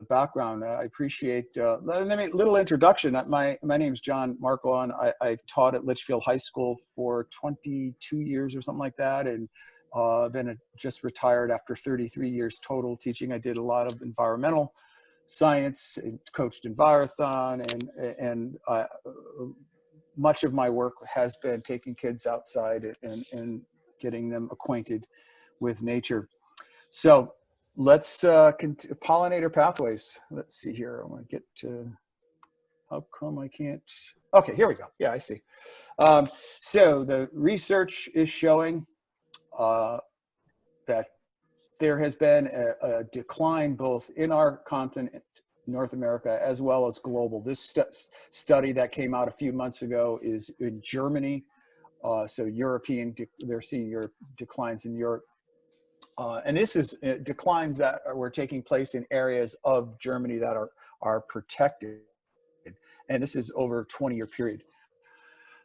background. I appreciate, let me, little introduction. My name's John Markelon. I've taught at Litchfield High School for 22 years or something like that. And then just retired after 33 years total teaching. I did a lot of environmental science and coached Envirothon, and much of my work has been taking kids outside and getting them acquainted with nature. So let's pollinator pathways. Let's see here. I want to get to, how come I can't? Okay, here we go. Yeah, I see. So the research is showing that there has been a decline both in our continent, North America, as well as global. This study that came out a few months ago is in Germany. So European, they're seeing declines in Europe. And this is declines that were taking place in areas of Germany that are protected. And this is over a 20-year period.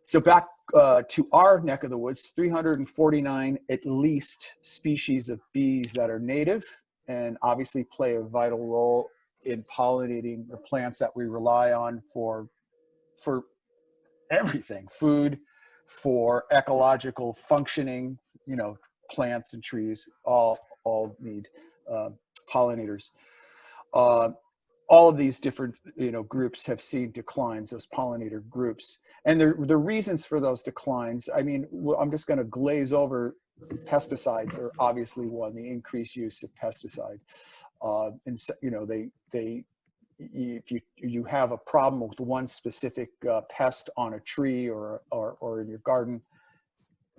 So back to our neck of the woods, 349 at least species of bees that are native and obviously play a vital role in pollinating the plants that we rely on for everything, food, for ecological functioning, you know, plants and trees all need pollinators. All of these different, you know, groups have seen declines, those pollinator groups. And the reasons for those declines, I mean, I'm just going to glaze over. Pesticides are obviously one, the increased use of pesticide. And so, you know, if you have a problem with one specific pest on a tree or in your garden,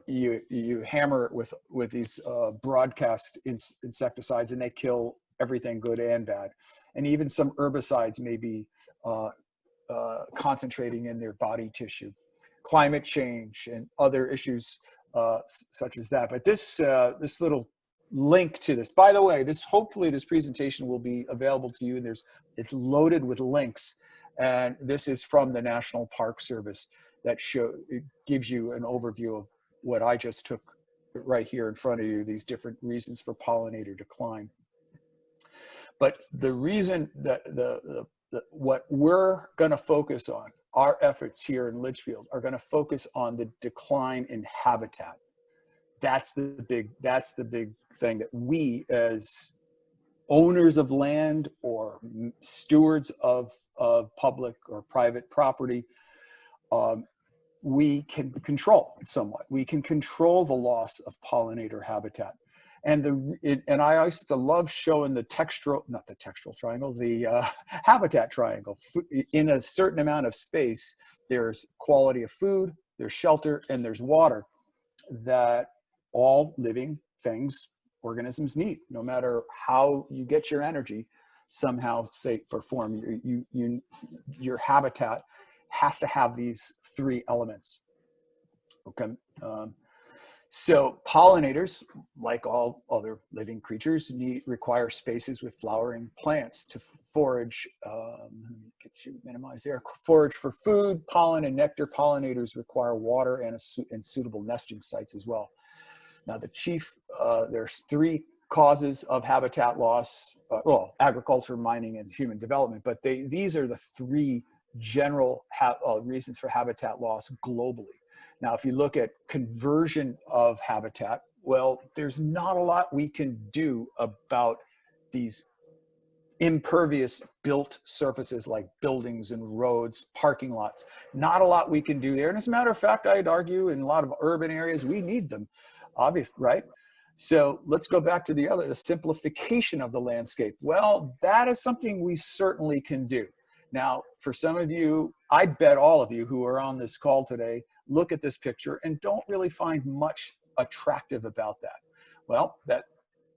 you hammer it with these broadcast insecticides, and they kill everything good and bad. And even some herbicides may be concentrating in their body tissue. Climate change and other issues such as that. But this little link to this, by the way, hopefully this presentation will be available to you, and it's loaded with links. And this is from the National Park Service that it gives you an overview of what I just took right here in front of you, these different reasons for pollinator decline. But the reason that what we're going to focus on, our efforts here in Litchfield are going to focus on the decline in habitat. That's the big thing that we, as owners of land or stewards of public or private property, we can control somewhat. We can control the loss of pollinator habitat. And I used to love showing the habitat triangle. In a certain amount of space, there's quality of food, there's shelter, and there's water that all living things, organisms need. No matter how you get your energy, somehow, shape, or form, your habitat has to have these three elements. Okay. So pollinators, like all other living creatures, require spaces with flowering plants to forage. Minimize there. Forage for food, pollen, and nectar. Pollinators require water and suitable nesting sites as well. Now, there's three causes of habitat loss. Well, agriculture, mining, and human development. But these are the three general reasons for habitat loss globally. Now, if you look at conversion of habitat, well, there's not a lot we can do about these impervious built surfaces like buildings and roads, parking lots. Not a lot we can do there. And as a matter of fact, I'd argue in a lot of urban areas, we need them, obviously, right? So let's go back to the simplification of the landscape. Well, that is something we certainly can do. Now, for some of you, I bet all of you who are on this call today, look at this picture and don't really find much attractive about that. Well,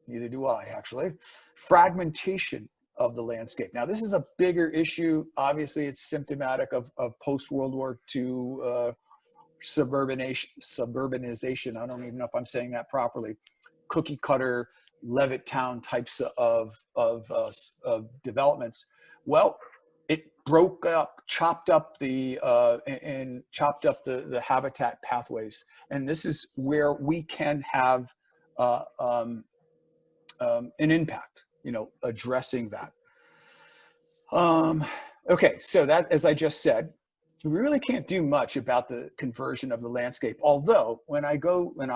neither do I, actually. Fragmentation of the landscape. Now, this is a bigger issue. Obviously, it's symptomatic of post-World War II suburbanization. I don't even know if I'm saying that properly. Cookie cutter, Levittown types of developments. Well, it broke up, chopped up the habitat pathways, and this is where we can have an impact. Addressing that. Um, okay, so that, as I just said, we really can't do much about the conversion of the landscape. Although when I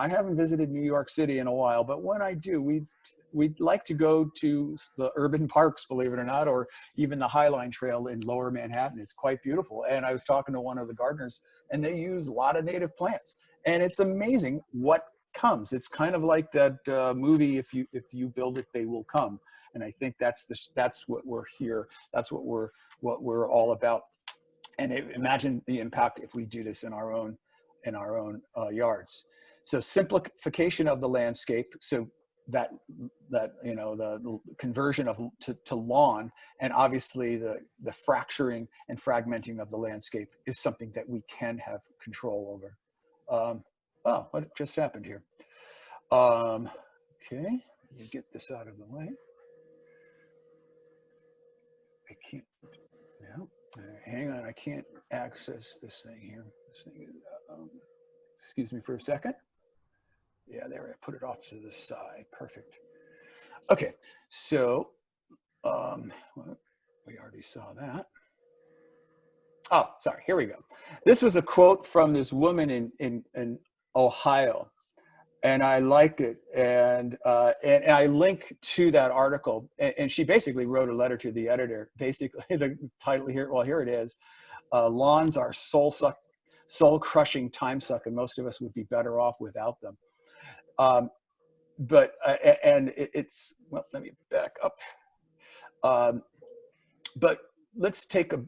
haven't visited New York City in a while, but when I do, we'd like to go to the urban parks, believe it or not, or even the Highline Trail in Lower Manhattan. It's quite beautiful. And I was talking to one of the gardeners, and they use a lot of native plants, and it's amazing what comes. It's kind of like that movie, if you build it, they will come. And I think that's what we're here. That's what we're all about. And imagine the impact if we do this in our own yards. So simplification of the landscape, so that the conversion to lawn, and obviously the fracturing and fragmenting of the landscape is something that we can have control over. Oh, what just happened here? Okay, let me get this out of the way. I can't. No. Hang on, I can't access this thing here. This thing is, excuse me for a second. Yeah, there, I put it off to the side. Perfect. Okay, so well, we already saw that. Oh, sorry, here we go. This was a quote from this woman in Ohio, and I liked it, and I link to that article, and she basically wrote a letter to the editor. Basically, the title here, well, here it is: lawns are soul crushing time suck, and most of us would be better off without them. But and it's, well, let me back up. But let's take a,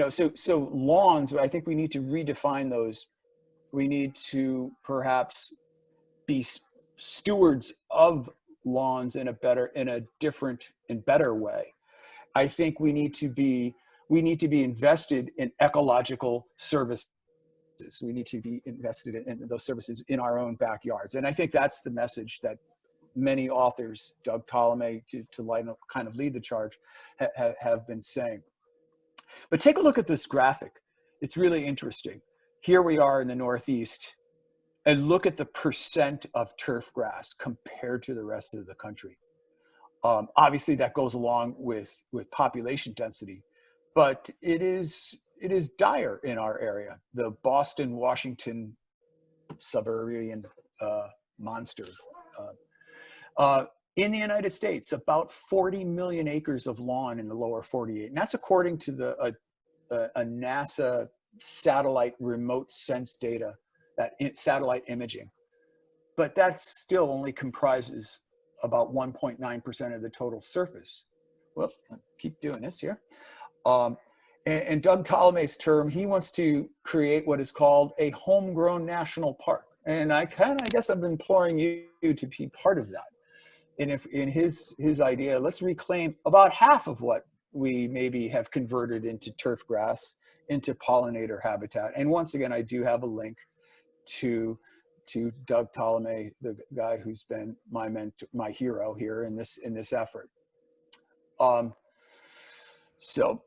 so lawns, I think we need to redefine those. We need to perhaps be stewards of lawns in a different and better way. I think we need to be invested in ecological services. We need to be invested in those services in our own backyards. And I think that's the message that many authors, Doug Ptolemy to kind of lead the charge, have been saying. But take a look at this graphic. It's really interesting. Here we are in the Northeast, and look at the percent of turf grass compared to the rest of the country. Obviously, that goes along with population density, but it is dire in our area. The Boston, Washington suburban monster. In the United States, about 40 million acres of lawn in the lower 48, and that's according to a NASA satellite remote sense data, that satellite imaging. But that still only comprises about 1.9% of the total surface. Well, keep doing this here. And Doug Ptolemy's term, he wants to create what is called a homegrown national park. And I guess I've been imploring you to be part of that. And if in his idea, let's reclaim about half of what we maybe have converted into turf grass, into pollinator habitat. And once again, I do have a link to Doug Ptolemy, the guy who's been my mentor, my hero here in this effort. So,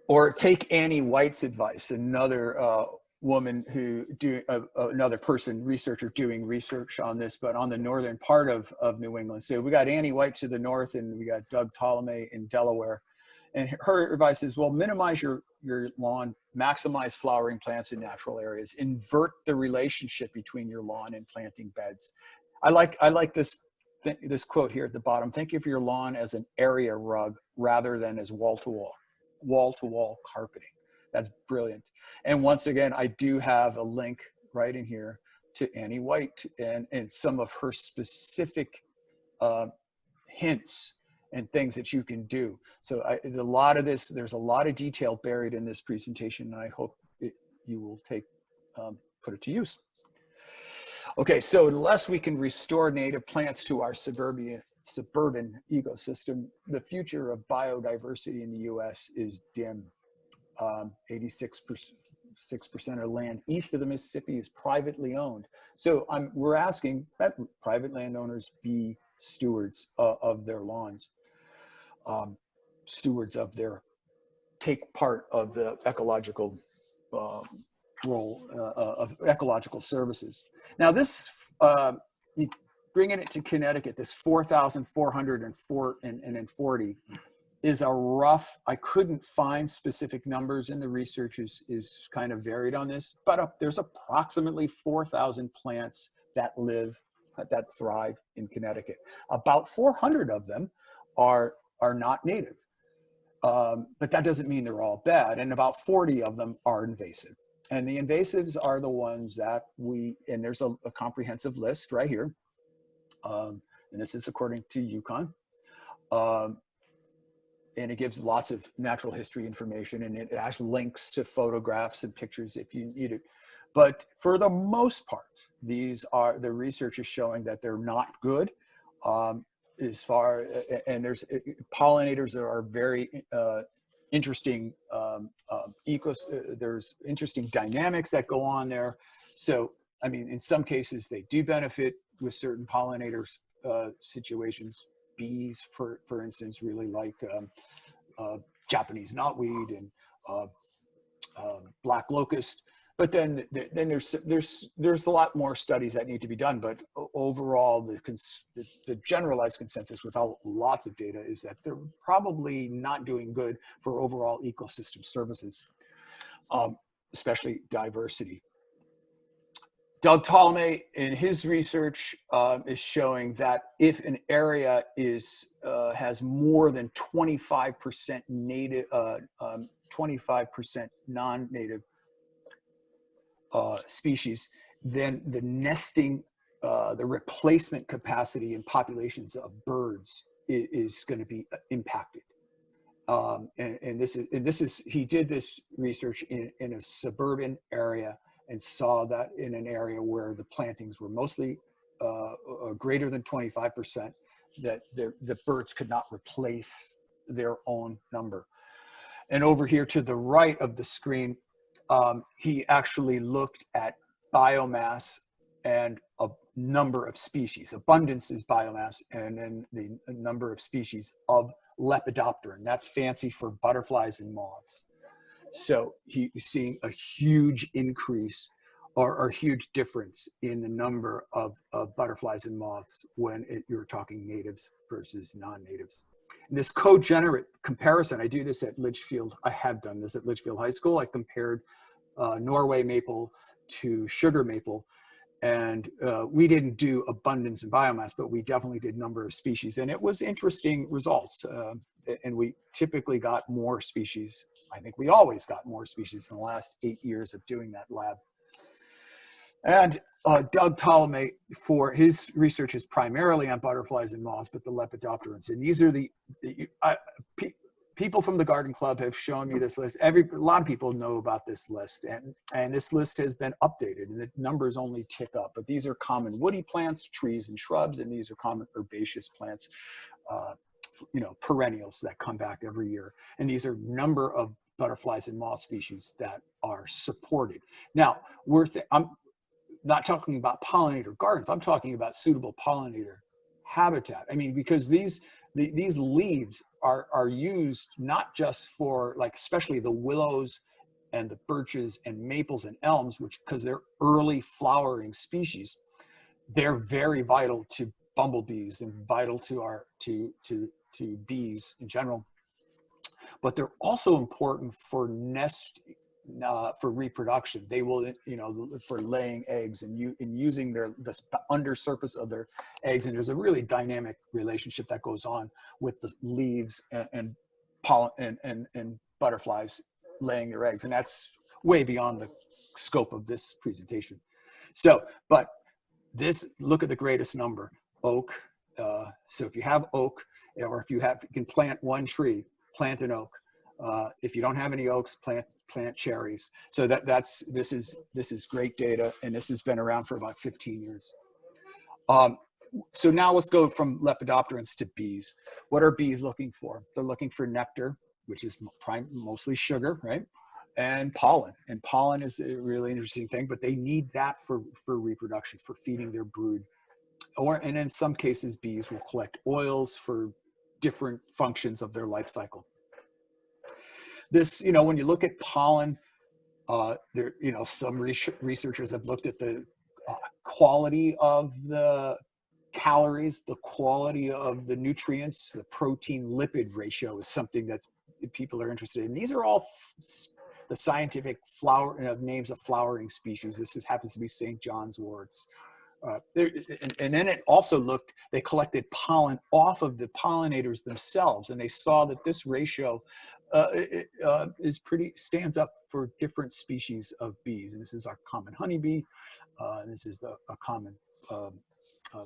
or take Annie White's advice, another woman another researcher doing research on this, but on the northern part of New England. So we got Annie White to the north, and we got Doug Ptolemy in Delaware. And her advice is, well, minimize your lawn, maximize flowering plants in natural areas, invert the relationship between your lawn and planting beds. I like this quote here at the bottom: think of your lawn as an area rug rather than as wall-to-wall carpeting. That's brilliant. And once again, I do have a link right in here to Annie White and some of her specific hints and things that you can do. So there's a lot of detail buried in this presentation, and I hope you will put it to use. Okay, so unless we can restore native plants to our suburban ecosystem, the future of biodiversity in the US is dim. 86% of land east of the Mississippi is privately owned. So we're asking that private landowners be stewards of their lawns, take part of the ecological role of ecological services. Now this, bringing it to Connecticut, this 4,440 is a rough, I couldn't find specific numbers, and the research is kind of varied on this, but there's approximately 4,000 plants that thrive in Connecticut. About 400 of them are not native. But that doesn't mean they're all bad. And about 40 of them are invasive. And the invasives are the ones that and there's a comprehensive list right here. And this is according to UConn. And it gives lots of natural history information, and it has links to photographs and pictures if you need it. But for the most part, the research is showing that they're not good. And pollinators are very interesting there's interesting dynamics that go on there. So, I mean, in some cases they do benefit with certain pollinators situations. Bees, for instance, really like Japanese knotweed and black locust. But then there's a lot more studies that need to be done. But overall, the generalized consensus without lots of data is that they're probably not doing good for overall ecosystem services, especially diversity. Doug Ptolemy, in his research, is showing that if an area has more than 25% native, 25% non-native species, then the nesting, the replacement capacity in populations of birds is going to be impacted. He did this research in a suburban area, and saw that in an area where the plantings were mostly greater than 25%, that the birds could not replace their own number. And over here to the right of the screen, he actually looked at biomass and a number of species. Abundance is biomass, and then the number of species of Lepidopteran. That's fancy for butterflies and moths. So he's seeing a huge increase or a huge difference in the number of butterflies and moths when you're talking natives versus non-natives. And this cogenerate comparison, I do this at Litchfield. I have done this at Litchfield High School. I compared Norway maple to sugar maple. And we didn't do abundance and biomass, but we definitely did number of species. And it was interesting results. And we typically got more species. I think we always got more species in the last 8 years of doing that lab. And Doug Ptolemy, for his research, is primarily on butterflies and moths, but the Lepidopterans. And these are people from the Garden Club have shown me this list. A lot of people know about this list, and this list has been updated, and the numbers only tick up. But these are common woody plants, trees and shrubs, and these are common herbaceous plants, perennials that come back every year. And these are number of butterflies and moth species that are supported. Now, I'm not talking about pollinator gardens. I'm talking about suitable pollinator habitat. I mean, because these leaves are used not just for, like, especially the willows and the birches and maples and elms, because they're early flowering species, they're very vital to bumblebees and vital to bees in general. But they're also important for for reproduction. They will, for laying eggs and using the undersurface of their eggs. And there's a really dynamic relationship that goes on with the leaves and pollen and butterflies laying their eggs. And that's way beyond the scope of this presentation. So, but look at the greatest number, oak. So if you have oak, or if you can plant one tree, plant an oak. If you don't have any oaks, plant cherries. So this is great data, and this has been around for about 15 years. So now let's go from Lepidopterans to bees. What are bees looking for? They're looking for nectar, which is mostly sugar, right? And pollen. And pollen is a really interesting thing, but they need that for reproduction, for feeding their brood. And in some cases, bees will collect oils for different functions of their life cycle. This, when you look at pollen, some researchers have looked at the quality of the calories, the quality of the nutrients, the protein lipid ratio is something that people are interested in. These are all the scientific names of flowering species. This happens to be St. John's worts. And then it also they collected pollen off of the pollinators themselves, and they saw that this ratio stands up for different species of bees. And this is our common honeybee, and this is a common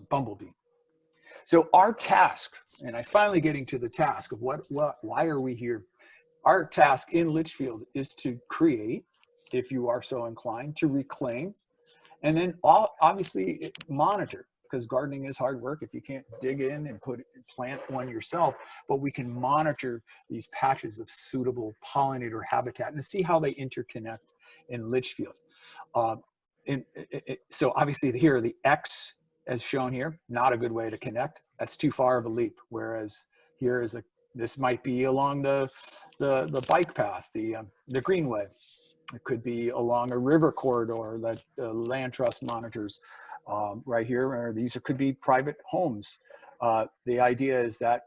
bumblebee. So our task, and I'm finally getting to the task of why are we here? Our task in Litchfield is to create, if you are so inclined, to reclaim, and then obviously monitor, because gardening is hard work if you can't dig in and plant one yourself, but we can monitor these patches of suitable pollinator habitat and see how they interconnect in Litchfield. So obviously here, the X as shown here, not a good way to connect. That's too far of a leap. Whereas here this might be along the bike path, the greenway. It could be along a river corridor that the land trust monitors right here, or these could be private homes. The idea is that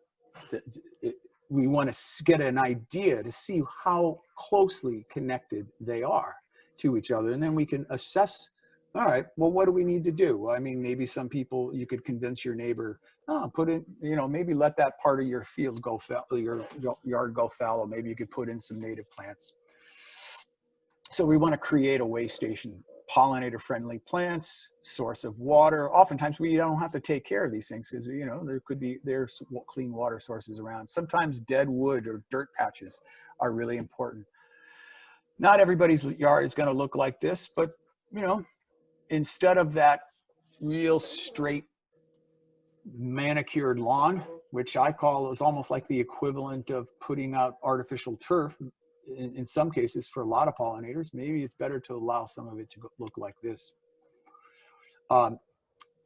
we want to get an idea to see how closely connected they are to each other, and then we can assess, all right, well, what do we need to do? I mean, maybe some people, you could convince your neighbor, maybe let that part of your field go your yard go fallow. Maybe you could put in some native plants. So we want to create a way station, pollinator-friendly plants, source of water. Oftentimes we don't have to take care of these things because, there's clean water sources around. Sometimes dead wood or dirt patches are really important. Not everybody's yard is going to look like this, but, instead of that real straight manicured lawn, which I call is almost like the equivalent of putting out artificial turf, in some cases for a lot of pollinators, maybe it's better to allow some of it to look like this.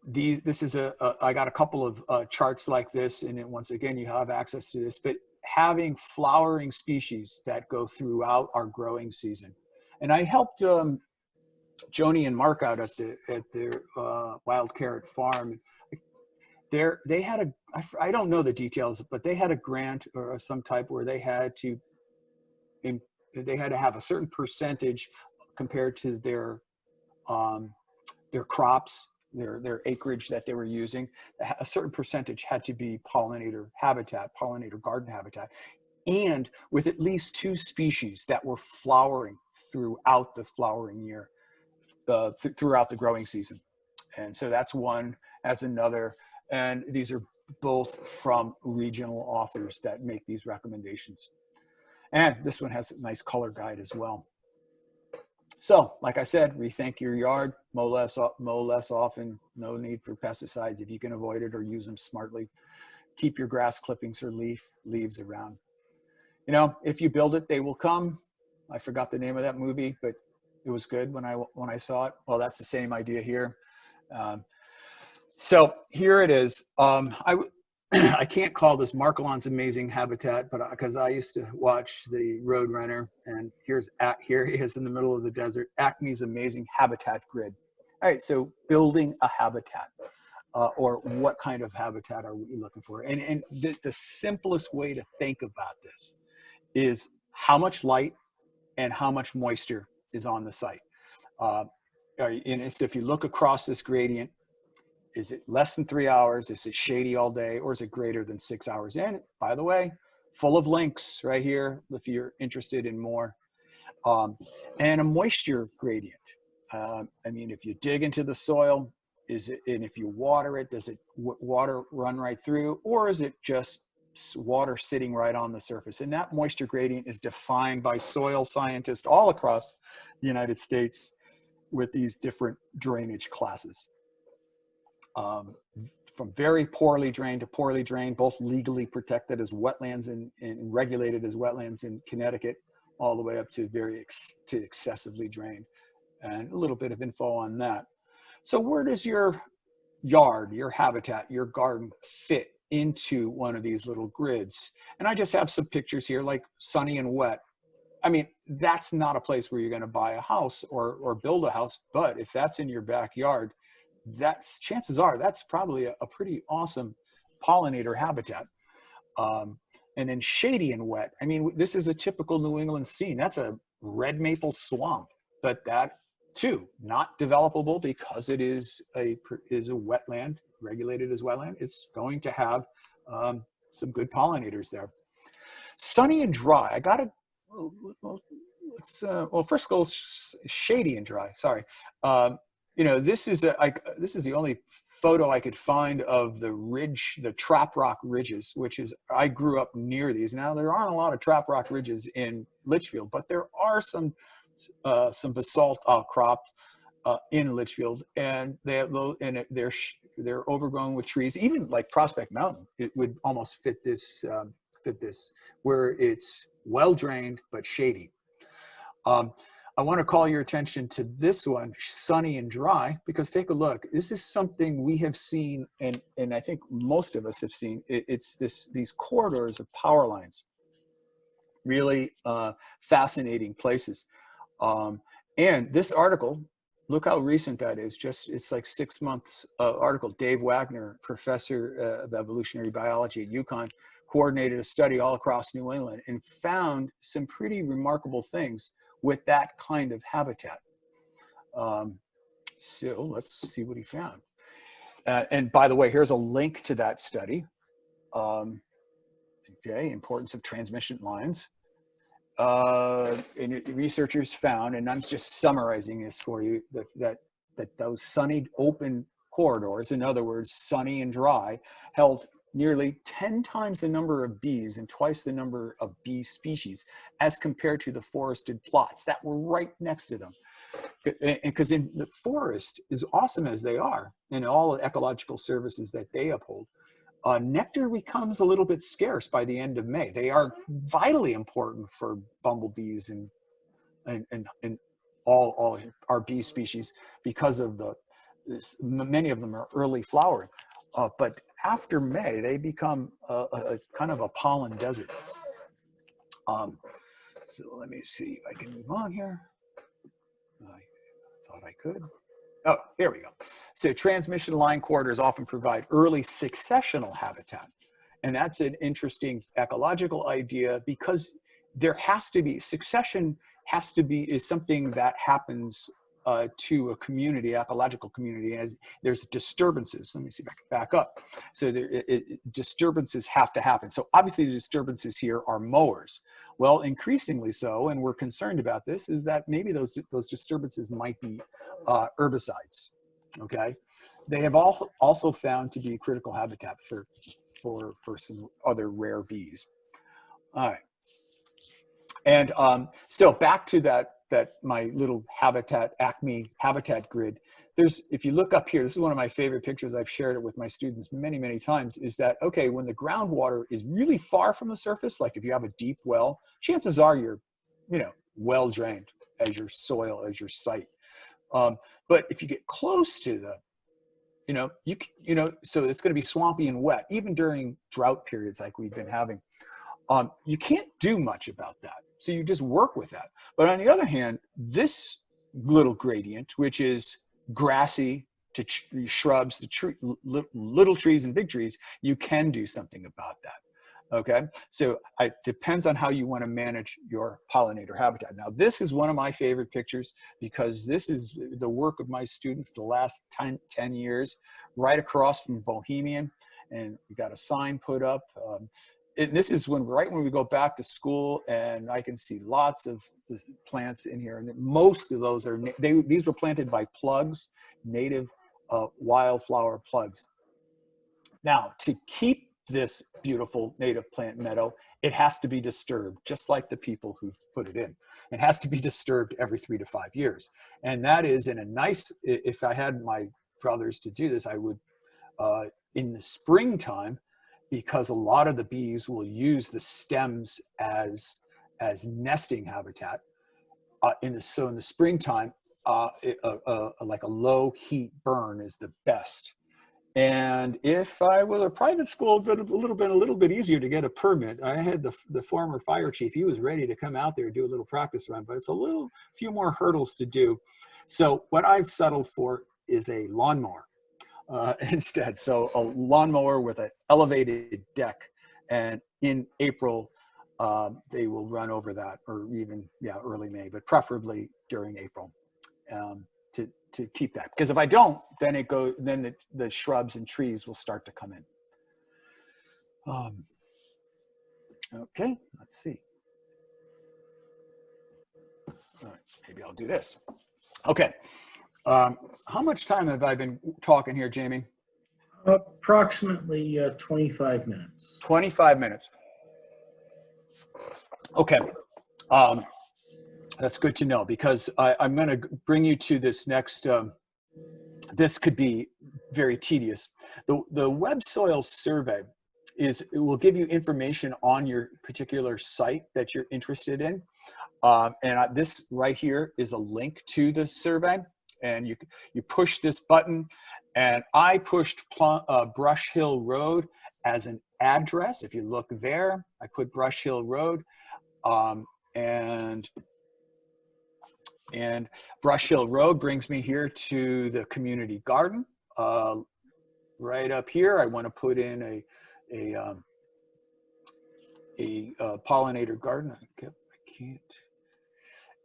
This is I got a couple of charts like this, and then once again, you have access to this, but having flowering species that go throughout our growing season. And I helped Joni and Mark out at their Wild Carrot Farm. They had I don't know the details, but they had a grant or some type where they had to have a certain percentage compared to their crops, their acreage that they were using. A certain percentage had to be pollinator garden habitat, and with at least 2 species that were flowering throughout the flowering year, throughout the growing season. And so that's one as another. And these are both from regional authors that make these recommendations. And this one has a nice color guide as well. So, like I said, rethink your yard, mow less often, no need for pesticides if you can avoid it or use them smartly. Keep your grass clippings or leaves around. If you build it, they will come. I forgot the name of that movie, but it was good when I saw it. Well, that's the same idea here. So here it is. I can't call this Markelon's Amazing Habitat, but because I used to watch the Roadrunner, and here he is in the middle of the desert, Acme's Amazing Habitat Grid. All right, so building a habitat, or what kind of habitat are we looking for? And the simplest way to think about this is how much light and how much moisture is on the site. And so if you look across this gradient, is it less than 3 hours? Is it shady all day? Or is it greater than 6 hours? And by the way, full of links right here if you're interested in more. And a moisture gradient. If you dig into the soil, and if you water it, does it water run right through? Or is it just water sitting right on the surface? And that moisture gradient is defined by soil scientists all across the United States with these different drainage classes. From very poorly drained to poorly drained, both legally protected as wetlands and regulated as wetlands in Connecticut, all the way up to to excessively drained, and a little bit of info on that. So where does your yard, your habitat, your garden fit into one of these little grids? And I just have some pictures here, like sunny and wet. That's not a place where you're going to buy a house or build a house, but if that's in your backyard, that's, chances are that's probably a pretty awesome pollinator habitat. And then shady and wet. I mean, this is a typical New England scene. That's a red maple swamp, but that too, not developable because it is a wetland, regulated as wetland. It's going to have some good pollinators there. Sunny and dry. I got to, well, first go shady and dry. Sorry. You know, this is the only photo I could find of the ridge, the trap rock ridges, which is, I grew up near these. Now there aren't a lot of trap rock ridges in Litchfield, but there are some basalt outcrops in Litchfield, and they're overgrown with trees. Even like Prospect Mountain, it would almost fit this, where it's well drained but shady. I want to call your attention to this one, sunny and dry, because take a look. This is something we have seen, and I think most of us have seen. It's these corridors of power lines. Really fascinating places. And this article, look how recent that is. It's like 6 months article. Dave Wagner, professor of evolutionary biology at UConn, coordinated a study all across New England and found some pretty remarkable things with that kind of habitat. So let's see what he found. And by the way, here's a link to that study. Okay, importance of transmission lines. And researchers found, and I'm just summarizing this for you, that those sunny open corridors, in other words, sunny and dry, held nearly 10 times the number of bees and twice the number of bee species as compared to the forested plots that were right next to them. Because in the forest, as awesome as they are, and all the ecological services that they uphold, nectar becomes a little bit scarce by the end of May. They are vitally important for bumblebees and all our bee species because of many of them are early flowering. But after May, they become a kind of a pollen desert. So let me see if I can move on here. I thought I could. Oh, here we go. So transmission line corridors often provide early successional habitat. And that's an interesting ecological idea because there has to be, succession is something that happens to a community, ecological community, as there's disturbances. Let me see if I can back up. So disturbances have to happen. So obviously the disturbances here are mowers. Well, increasingly so, and we're concerned about this, is that maybe those disturbances might be herbicides, okay? They have also found to be critical habitat for some other rare bees. All right. And so back to that my little Acme habitat grid. If you look up here, this is one of my favorite pictures. I've shared it with my students many, many times, is that, okay, when the groundwater is really far from the surface, like if you have a deep well, chances are you're, well drained as your soil, as your site. But if you get close to the, so it's going to be swampy and wet, even during drought periods like we've been having. You can't do much about that. So you just work with that. But on the other hand, this little gradient, which is grassy to shrubs, to little trees and big trees, you can do something about that. Okay, so it depends on how you want to manage your pollinator habitat. Now, this is one of my favorite pictures because this is the work of my students the last 10 years, right across from Bohemian, and we got a sign put up. And this is right when we go back to school, and I can see lots of plants in here. And most of those are, these were planted by plugs, native wildflower plugs. Now, to keep this beautiful native plant meadow, it has to be disturbed, just like the people who put it in. It has to be disturbed every 3 to 5 years. And that is in a nice, if I had my brothers to do this, I would, in the springtime, because a lot of the bees will use the stems as nesting habitat. So in the springtime, like a low heat burn is the best. And if I was a private school, it would a little bit easier to get a permit. I had the former fire chief. He was ready to come out there and do a little practice run, but it's few more hurdles to do. So what I've settled for is a lawnmower. instead. So a lawnmower with an elevated deck, and in April, they will run over that, or even, yeah, early May, but preferably during April, to keep that. Because if I don't, then the shrubs and trees will start to come in. Okay, let's see. All right, maybe I'll do this. Okay. How much time have I been talking here, Jamie? Approximately 25 minutes. 25 minutes. Okay. That's good to know, because I'm going to bring you to this next. This could be very tedious. The web soil survey it will give you information on your particular site that you're interested in. And this right here is a link to the survey, and you push this button, and I pushed Brush Hill Road as an address. If you look there, I put Brush Hill Road, and Brush Hill Road brings me here to the community garden. Right up here, I want to put in a pollinator garden. I can't.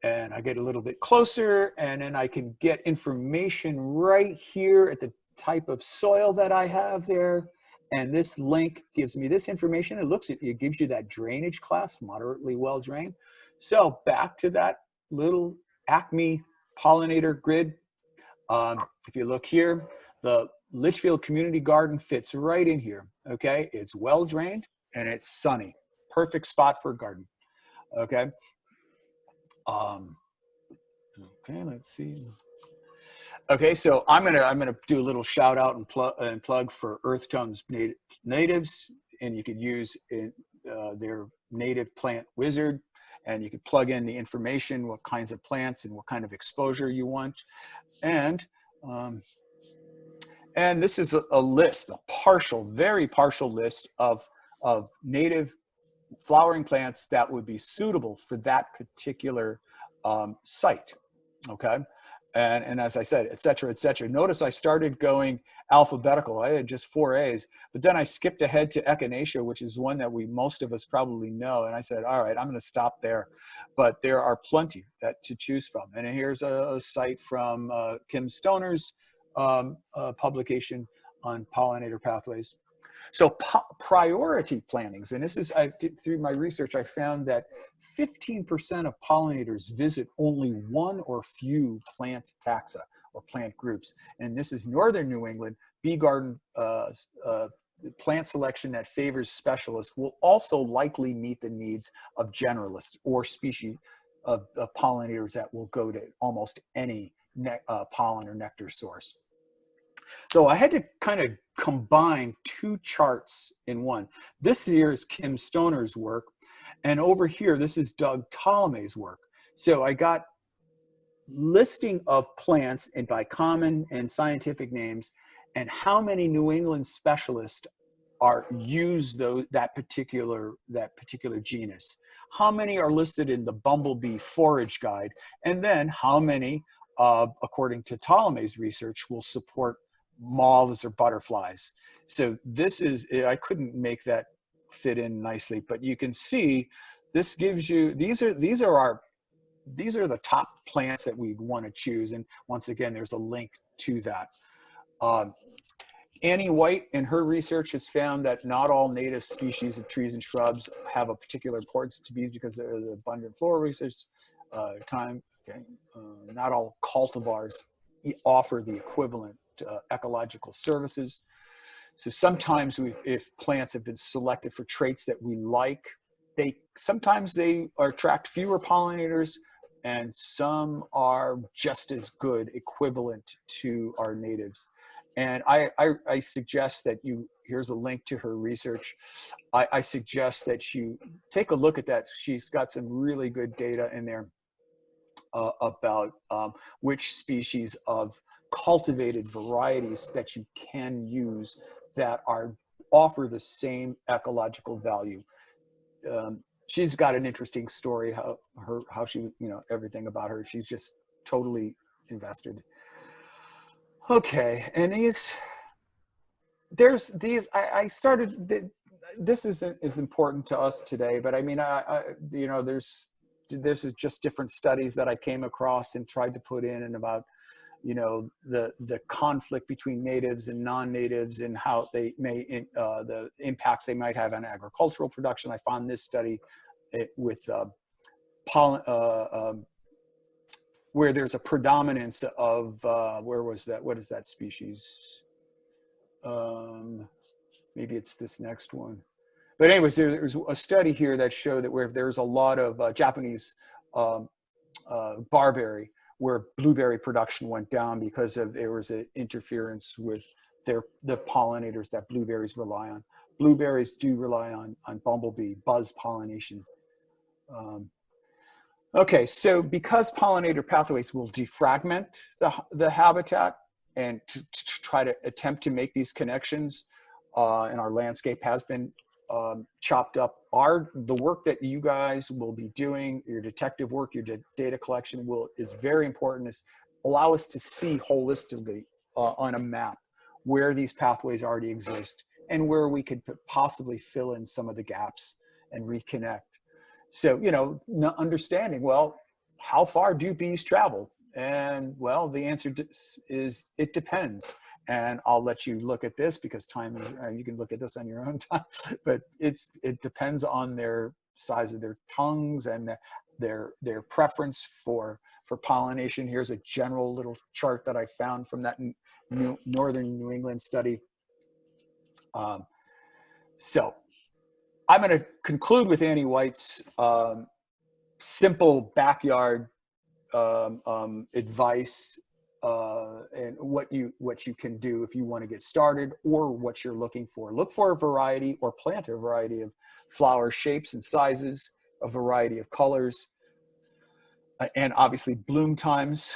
And I get a little bit closer, and then I can get information right here at the type of soil that I have there. And this link gives me this information. It gives you that drainage class, moderately well drained. So back to that little Acme pollinator grid. If you look here, the Litchfield Community Garden fits right in here. Okay, it's well drained and it's sunny. Perfect spot for a garden. Okay. Okay, let's see. Okay, so I'm gonna do a little shout out and plug for Earth Tone's natives, and you could use their native plant wizard, and you could plug in the information, what kinds of plants and what kind of exposure you want, and this is a list, very partial list of native flowering plants that would be suitable for that particular site. Okay, and as I said, et cetera, et cetera. Notice I started going alphabetical. I had just 4 A's, but then I skipped ahead to echinacea, which is one that most of us probably know. And I said, all right, I'm going to stop there. But there are plenty to choose from. And here's a site from Kim Stoner's publication on pollinator pathways. So priority plantings, and this is, through my research, I found that 15% of pollinators visit only one or few plant taxa or plant groups. And this is Northern New England. Bee garden plant selection that favors specialists will also likely meet the needs of generalists or species of pollinators that will go to almost any pollen or nectar source. So I had to kind of combine 2 charts in one. This here is Kim Stoner's work, and over here, this is Doug Ptolemy's work. So I got listing of plants and by common and scientific names, and how many New England specialists use that particular genus. How many are listed in the Bumblebee Forage Guide, and then how many, according to Ptolemy's research, will support moths or butterflies. So this is, I couldn't make that fit in nicely, but you can see this gives you, these are the top plants that we want to choose. And once again, there's a link to that. Annie White in her research has found that not all native species of trees and shrubs have a particular importance to bees because they're the abundant floral research time. Okay. Not all cultivars offer the equivalent ecological services. So sometimes if plants have been selected for traits that we like, sometimes they attract fewer pollinators, and some are just as good, equivalent to our natives. And I suggest that here's a link to her research. I suggest that you take a look at that. She's got some really good data in there about which species of cultivated varieties that you can use that offer the same ecological value. She's got an interesting story, how she, everything about her. She's just totally invested. Okay, and there's these, I started, this is important to us today, but I mean, you know, this is just different studies that I came across and tried to put in, and about, you know, the conflict between natives and non-natives and how they may, the impacts they might have on agricultural production. I found this study with where there's a predominance of, where was that? What is that species? Maybe it's this next one. But anyways, there's a study here that showed that where there's a lot of Japanese barberry, where blueberry production went down because of there was an interference with the pollinators that blueberries rely on. Blueberries do rely on bumblebee, buzz pollination. Okay, so because pollinator pathways will defragment the habitat and to try to attempt to make these connections, and our landscape has been chopped up, the work that you guys will be doing, your detective work, your data collection is very important. Is allow us to see holistically on a map where these pathways already exist and where we could possibly fill in some of the gaps and reconnect. So, you know, understanding, well, how far do bees travel? And well, the answer is it depends. And I'll let you look at this because time is, you can look at this on your own time, but it depends on their size of their tongues and their preference for pollination. Here's a general little chart that I found from that northern New England study. So I'm going to conclude with Annie White's simple backyard advice, and what you can do if you want to get started, or what you're looking for. Look for a variety, or plant a variety of flower shapes and sizes, a variety of colors, and obviously bloom times.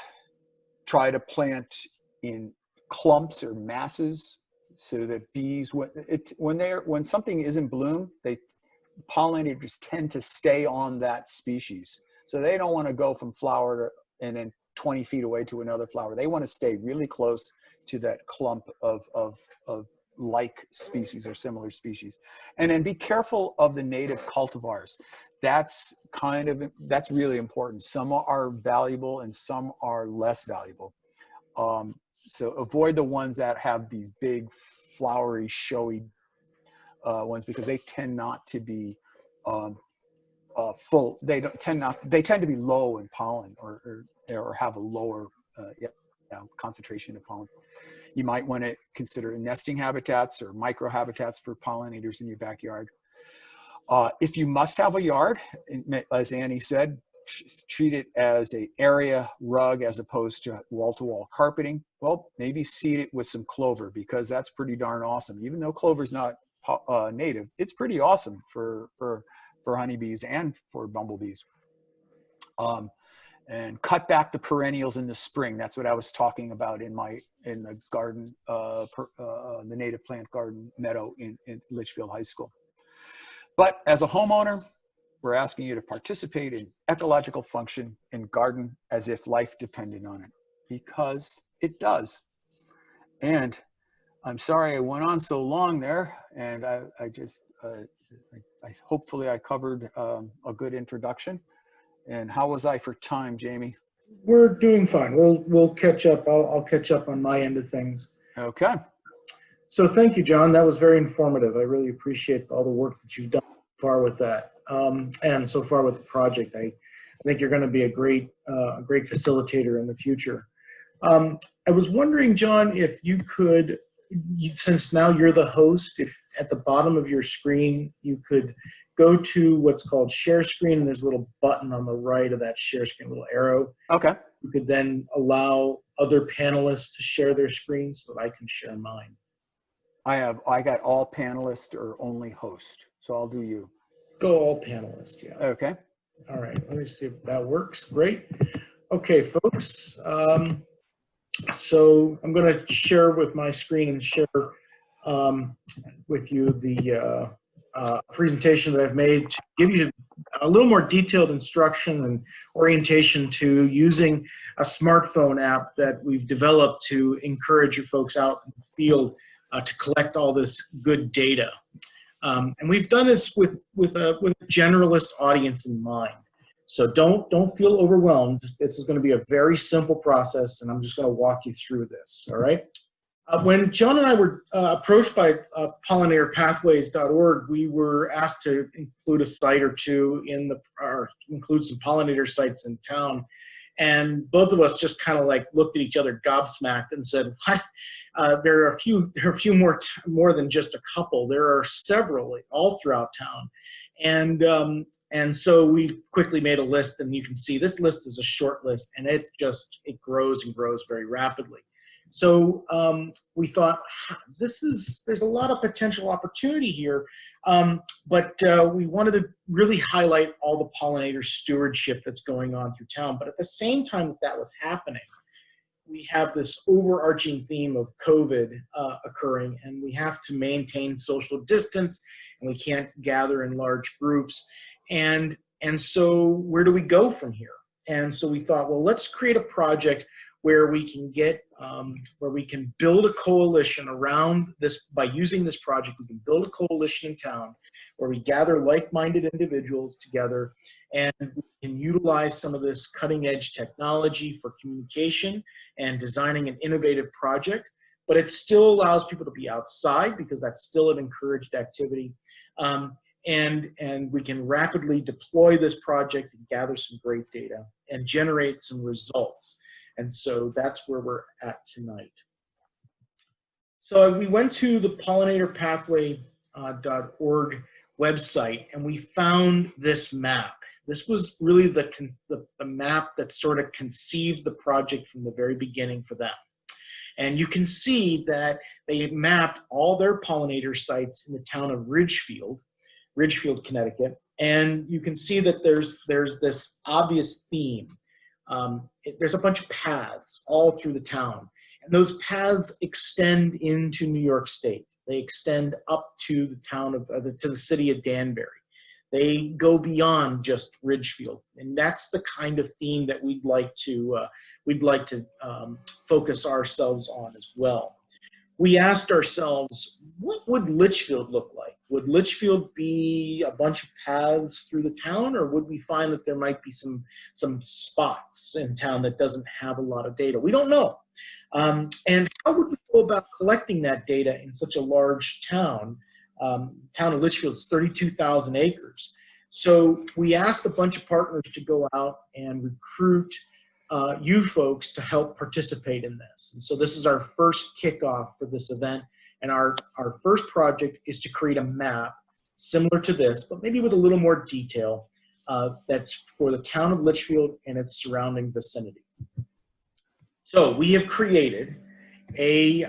Try to plant in clumps or masses so that bees, when something is in bloom, pollinators tend to stay on that species. So they don't want to go from flower and then 20 feet away to another flower. They want to stay really close to that clump of like species or similar species. And then be careful of the native cultivars. That's really important. Some are valuable and some are less valuable. So avoid the ones that have these big flowery, showy ones, because they tend not to be full. They tend to be low in pollen, or have a lower concentration of pollen. You might want to consider nesting habitats or microhabitats for pollinators in your backyard. If you must have a yard, as Annie said, treat it as an area rug as opposed to wall-to-wall carpeting. Well, maybe seed it with some clover, because that's pretty darn awesome. Even though clover's not native, it's pretty awesome for honeybees and for bumblebees. And cut back the perennials in the spring. That's what I was talking about in the garden, the native plant garden meadow in Litchfield High School. But as a homeowner, we're asking you to participate in ecological function and garden as if life depended on it, because it does. And I'm sorry I went on so long there, and hopefully I covered a good introduction. And how was I for time, Jamie? We're doing fine. We'll catch up. I'll catch up on my end of things. Okay. So thank you, John. That was very informative. I really appreciate all the work that you've done so far with that, and so far with the project. I think you're going to be a great facilitator in the future. I was wondering, John, if you could, since now you're the host, if at the bottom of your screen you could go to what's called share screen, and there's a little button on the right of that share screen, a little arrow. Okay. You could then allow other panelists to share their screen so that I can share mine. I got all panelists or only host, so I'll do you. Go all panelists, yeah. Okay. All right, let me see if that works. Great. Okay, folks. So I'm going to share with my screen and share with you the presentation that I've made to give you a little more detailed instruction and orientation to using a smartphone app that we've developed to encourage you folks out in the field to collect all this good data. And we've done this with a generalist audience in mind. So don't feel overwhelmed. This is going to be a very simple process, and I'm just going to walk you through this, all right? When John and I were approached by pollinators.org, we were asked to include a site or two or include some pollinator sites in town. And both of us just kind of like looked at each other gobsmacked and said, what? There are a few more than just a couple. There are several all throughout town. And so we quickly made a list, and you can see this list is a short list, and it grows and grows very rapidly. So we thought, there's a lot of potential opportunity here, but we wanted to really highlight all the pollinator stewardship that's going on through town. But at the same time that was happening, we have this overarching theme of COVID occurring, and we have to maintain social distance, and we can't gather in large groups. And so where do we go from here? And so we thought, well, let's create a project where we can build a coalition around this. By using this project, we can build a coalition in town where we gather like-minded individuals together, and we can utilize some of this cutting-edge technology for communication and designing an innovative project. But it still allows people to be outside, because that's still an encouraged activity. And we can rapidly deploy this project and gather some great data and generate some results. And so that's where we're at tonight. So we went to the pollinatorpathway.org website, and we found this map. This was really the map that sort of conceived the project from the very beginning for them. And you can see that they mapped all their pollinator sites in the town of Ridgefield, Connecticut. And you can see that there's this obvious theme. There's a bunch of paths all through the town, and those paths extend into New York State. They extend up to the town of to the city of Danbury. They go beyond just Ridgefield, and that's the kind of theme that we'd like to focus ourselves on as well. We asked ourselves, what would Litchfield look like? Would Litchfield be a bunch of paths through the town, or would we find that there might be some spots in town that doesn't have a lot of data? We don't know. And how would we go about collecting that data in such a large town? Town of Litchfield's 32,000 acres. So we asked a bunch of partners to go out and recruit you folks to help participate in this. And so this is our first kickoff for this event. And our first project is to create a map similar to this, but maybe with a little more detail, that's for the town of Litchfield and its surrounding vicinity. So we have created a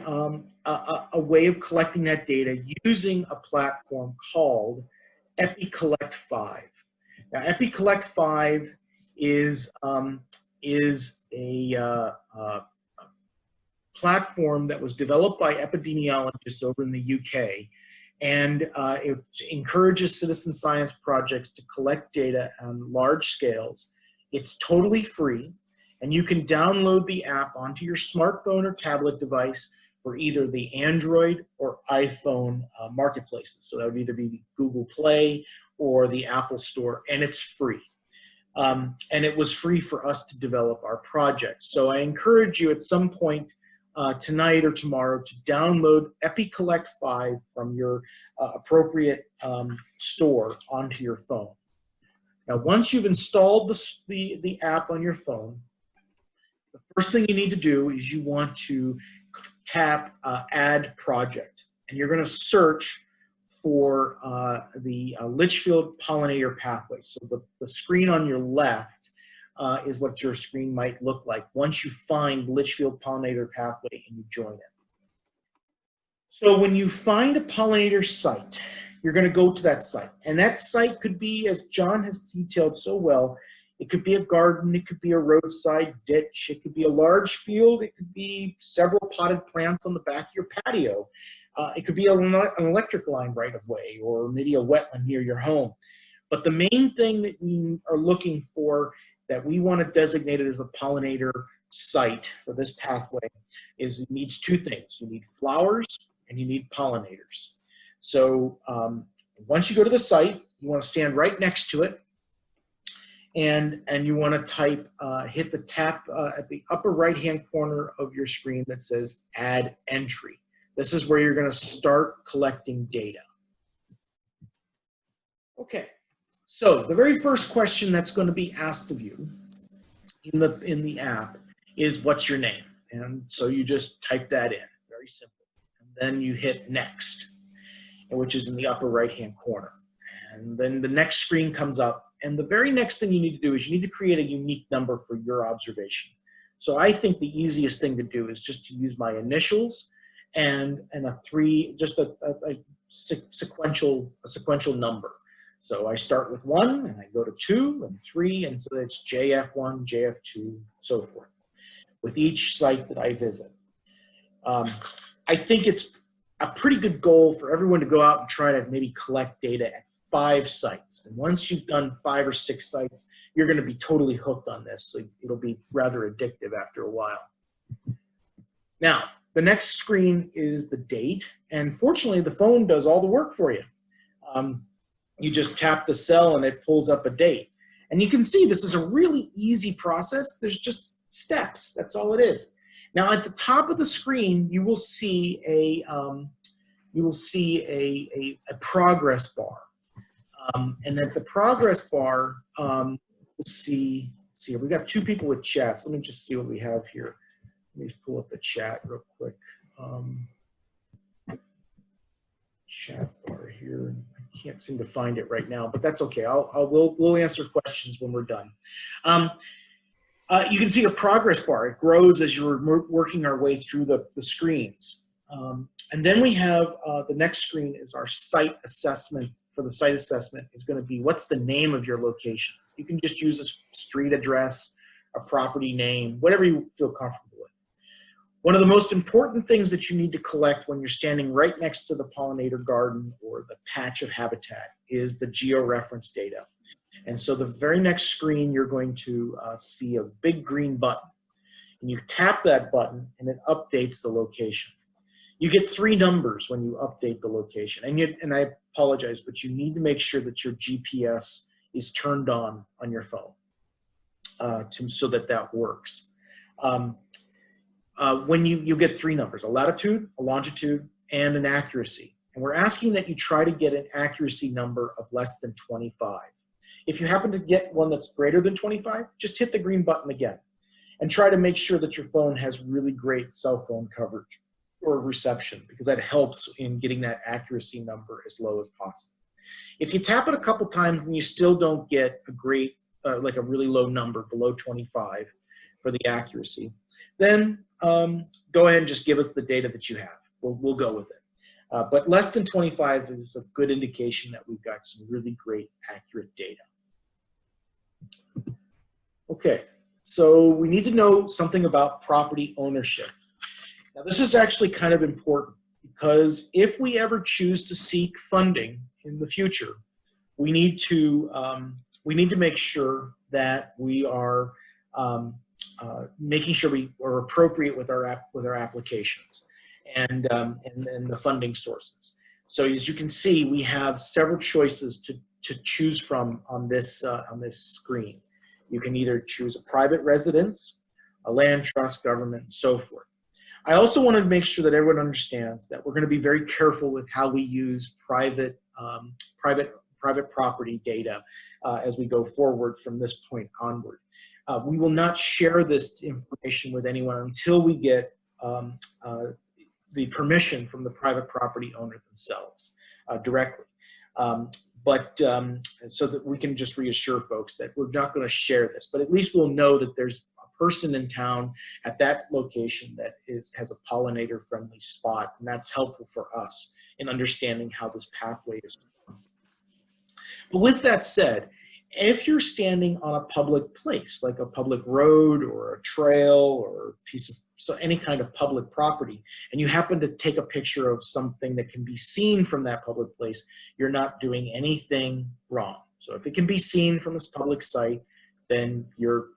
way of collecting that data using a platform called EpiCollect 5. Now, EpiCollect 5 is a platform that was developed by epidemiologists over in the UK, and it encourages citizen science projects to collect data on large scales. It's totally free, and you can download the app onto your smartphone or tablet device for either the Android or iPhone marketplaces. So that would either be Google Play or the Apple Store, and it's free. And it was free for us to develop our project. So I encourage you at some point tonight or tomorrow to download EpiCollect 5 from your appropriate store onto your phone. Now, once you've installed the app on your phone, the first thing you need to do is you want to tap Add Project, and you're going to search for the Litchfield Pollinator Pathway. So the screen on your left is what your screen might look like once you find Litchfield Pollinator Pathway and you join it. So when you find a pollinator site, you're going to go to that site. And that site could be, as John has detailed so well, it could be a garden, it could be a roadside ditch, it could be a large field, it could be several potted plants on the back of your patio. It could be an electric line right of way, or maybe a wetland near your home. But the main thing that we are looking for, that we want to designate it as a pollinator site for this pathway, is it needs two things. You need flowers and you need pollinators. So once you go to the site, you want to stand right next to it, and you want to type, hit the tab at the upper right-hand corner of your screen that says Add Entry. This is where you're going to start collecting data. Okay, so the very first question that's going to be asked of you in the app is, what's your name? And so you just type that in, very simple. And then you hit Next, which is in the upper right-hand corner. And then the next screen comes up, and the very next thing you need to do is you need to create a unique number for your observation. So I think the easiest thing to do is just to use my initials and a sequential number. So I start with 1, and I go to 2 and 3, and so it's JF1, JF2, so forth, with each site that I visit. I think it's a pretty good goal for everyone to go out and try to maybe collect data at 5 sites. And once you've done 5 or 6 sites, you're going to be totally hooked on this. So it'll be rather addictive after a while. Now, the next screen is the date. And fortunately, the phone does all the work for you. You just tap the cell and it pulls up a date. And you can see this is a really easy process. There's just steps. That's all it is. Now, at the top of the screen, you will see a progress bar. And at the progress bar, we'll see here. We got 2 people with chats. Let me just see what we have here. Let me pull up the chat real quick. Chat bar here. I can't seem to find it right now, but that's okay. We'll answer questions when we're done. You can see a progress bar. It grows as you're working our way through the screens. And then we have the next screen is our site assessment. For the site assessment is going to be, what's the name of your location? You can just use a street address, a property name, whatever you feel comfortable with. One of the most important things that you need to collect when you're standing right next to the pollinator garden or the patch of habitat is the georeference data. And so the very next screen, you're going to see a big green button. And you tap that button and it updates the location. You get 3 numbers when you update the location. And I apologize, but you need to make sure that your GPS is turned on your phone so that works. When you get 3 numbers, a latitude, a longitude, and an accuracy. And we're asking that you try to get an accuracy number of less than 25. If you happen to get one that's greater than 25, just hit the green button again. And try to make sure that your phone has really great cell phone coverage or reception, because that helps in getting that accuracy number as low as possible. If you tap it a couple times and you still don't get a great, like a really low number below 25 for the accuracy, then go ahead and just give us the data that you have. We'll go with it. But less than 25 is a good indication that we've got some really great accurate data. Okay, so we need to know something about property ownership. Now, this is actually kind of important because if we ever choose to seek funding in the future, we need to make sure that we are making sure we are appropriate with our applications and the funding sources. So as you can see, we have several choices to choose from on this screen. You can either choose a private residence, a land trust, government, and so forth. I also want to make sure that everyone understands that we're going to be very careful with how we use private property data as we go forward from this point onward. We will not share this information with anyone until we get the permission from the private property owner themselves directly. So that we can just reassure folks that we're not going to share this, but at least we'll know that there's a person in town at that location that has a pollinator-friendly spot, and that's helpful for us in understanding how this pathway is going. But with that said, if you're standing on a public place, like a public road or a trail or a piece of any kind of public property, and you happen to take a picture of something that can be seen from that public place, you're not doing anything wrong. So if it can be seen from this public site, then you're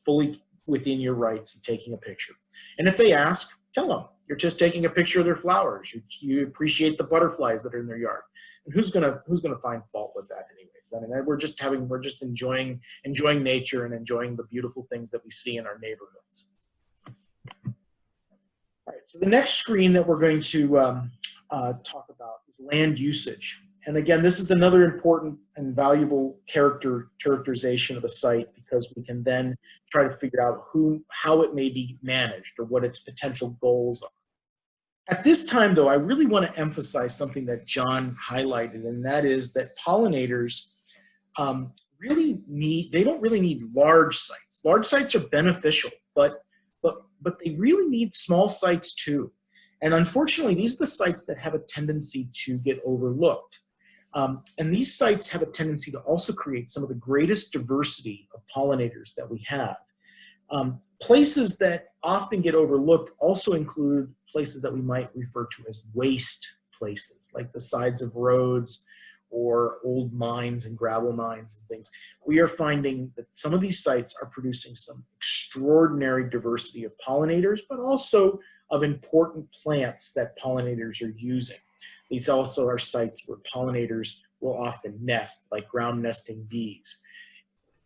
fully within your rights of taking a picture. And if they ask, tell them You're just taking a picture of their flowers. You appreciate the butterflies that are in their yard. And who's gonna find fault with that anyways? I mean, we're just enjoying nature and enjoying the beautiful things that we see in our neighborhoods. All right, so the next screen that we're going to talk about is land usage. And again, this is another important and valuable characterization of a site, because we can then try to figure out how it may be managed or what its potential goals are. At this time, though, I really want to emphasize something that John highlighted, and that is that pollinators they don't really need large sites. Large sites are beneficial, but they really need small sites too. And unfortunately, these are the sites that have a tendency to get overlooked. And these sites have a tendency to also create some of the greatest diversity of pollinators that we have. Places that often get overlooked also include places that we might refer to as waste places, like the sides of roads or old mines and gravel mines and things. We are finding that some of these sites are producing some extraordinary diversity of pollinators, but also of important plants that pollinators are using. These also are sites where pollinators will often nest, like ground nesting bees.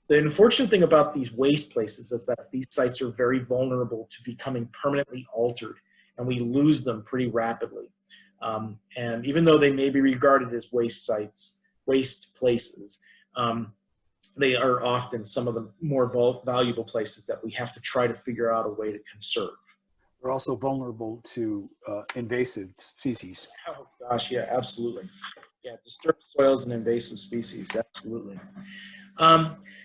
The unfortunate thing about these waste places is that these sites are very vulnerable to becoming permanently altered, and we lose them pretty rapidly. And even though they may be regarded as waste sites, waste places, they are often some of the more valuable places that we have to try to figure out a way to conserve. They're also vulnerable to invasive species. Oh gosh, yeah, absolutely. Yeah, disturbed soils and invasive species, absolutely.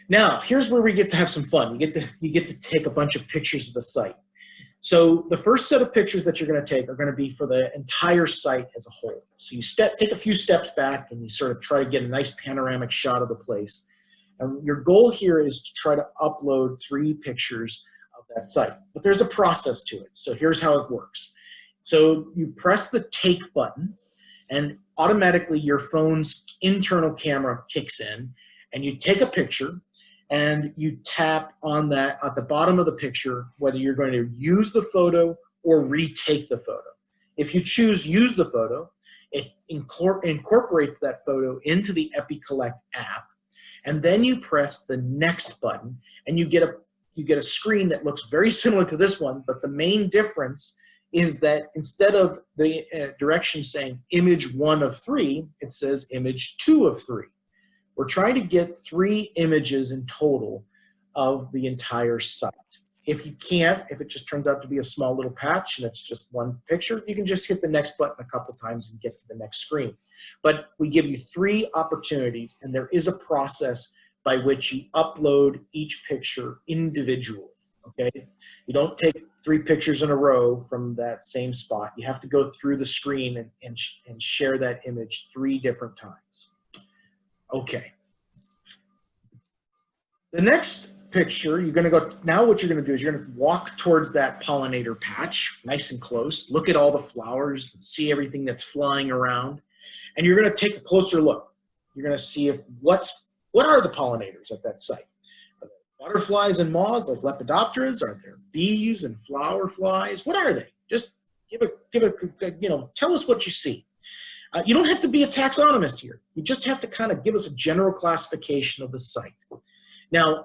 Now, here's where we get to have some fun. You get to take a bunch of pictures of the site. So the first set of pictures that you're going to take are going to be for the entire site as a whole. So you take a few steps back and you sort of try to get a nice panoramic shot of the place. And your goal here is to try to upload 3 pictures of that site. But there's a process to it. So here's how it works. So you press the take button, and automatically your phone's internal camera kicks in, and you take a picture, and you tap on that at the bottom of the picture, whether you're going to use the photo or retake the photo. If you choose use the photo, it incorporates that photo into the EpiCollect app, and then you press the next button, and you get a screen that looks very similar to this one, but the main difference is that instead of the direction saying image 1 of 3, it says image 2 of 3. We're trying to get 3 images in total of the entire site. If you can't, if it just turns out to be a small little patch and it's just 1 picture, you can just hit the next button a couple times and get to the next screen. But we give you 3 opportunities, and there is a process by which you upload each picture individually, okay? You don't take 3 pictures in a row from that same spot. You have to go through the screen and share that image 3 different times. Okay. The next picture, you're going to go, now what you're going to do is you're going to walk towards that pollinator patch, nice and close, look at all the flowers, and see everything that's flying around, and you're going to take a closer look. You're going to see what are the pollinators at that site? Are there butterflies and moths like lepidopteras? Are there bees and flower flies? What are they? Just tell us what you see. You don't have to be a taxonomist here. You just have to kind of give us a general classification of the site. Now,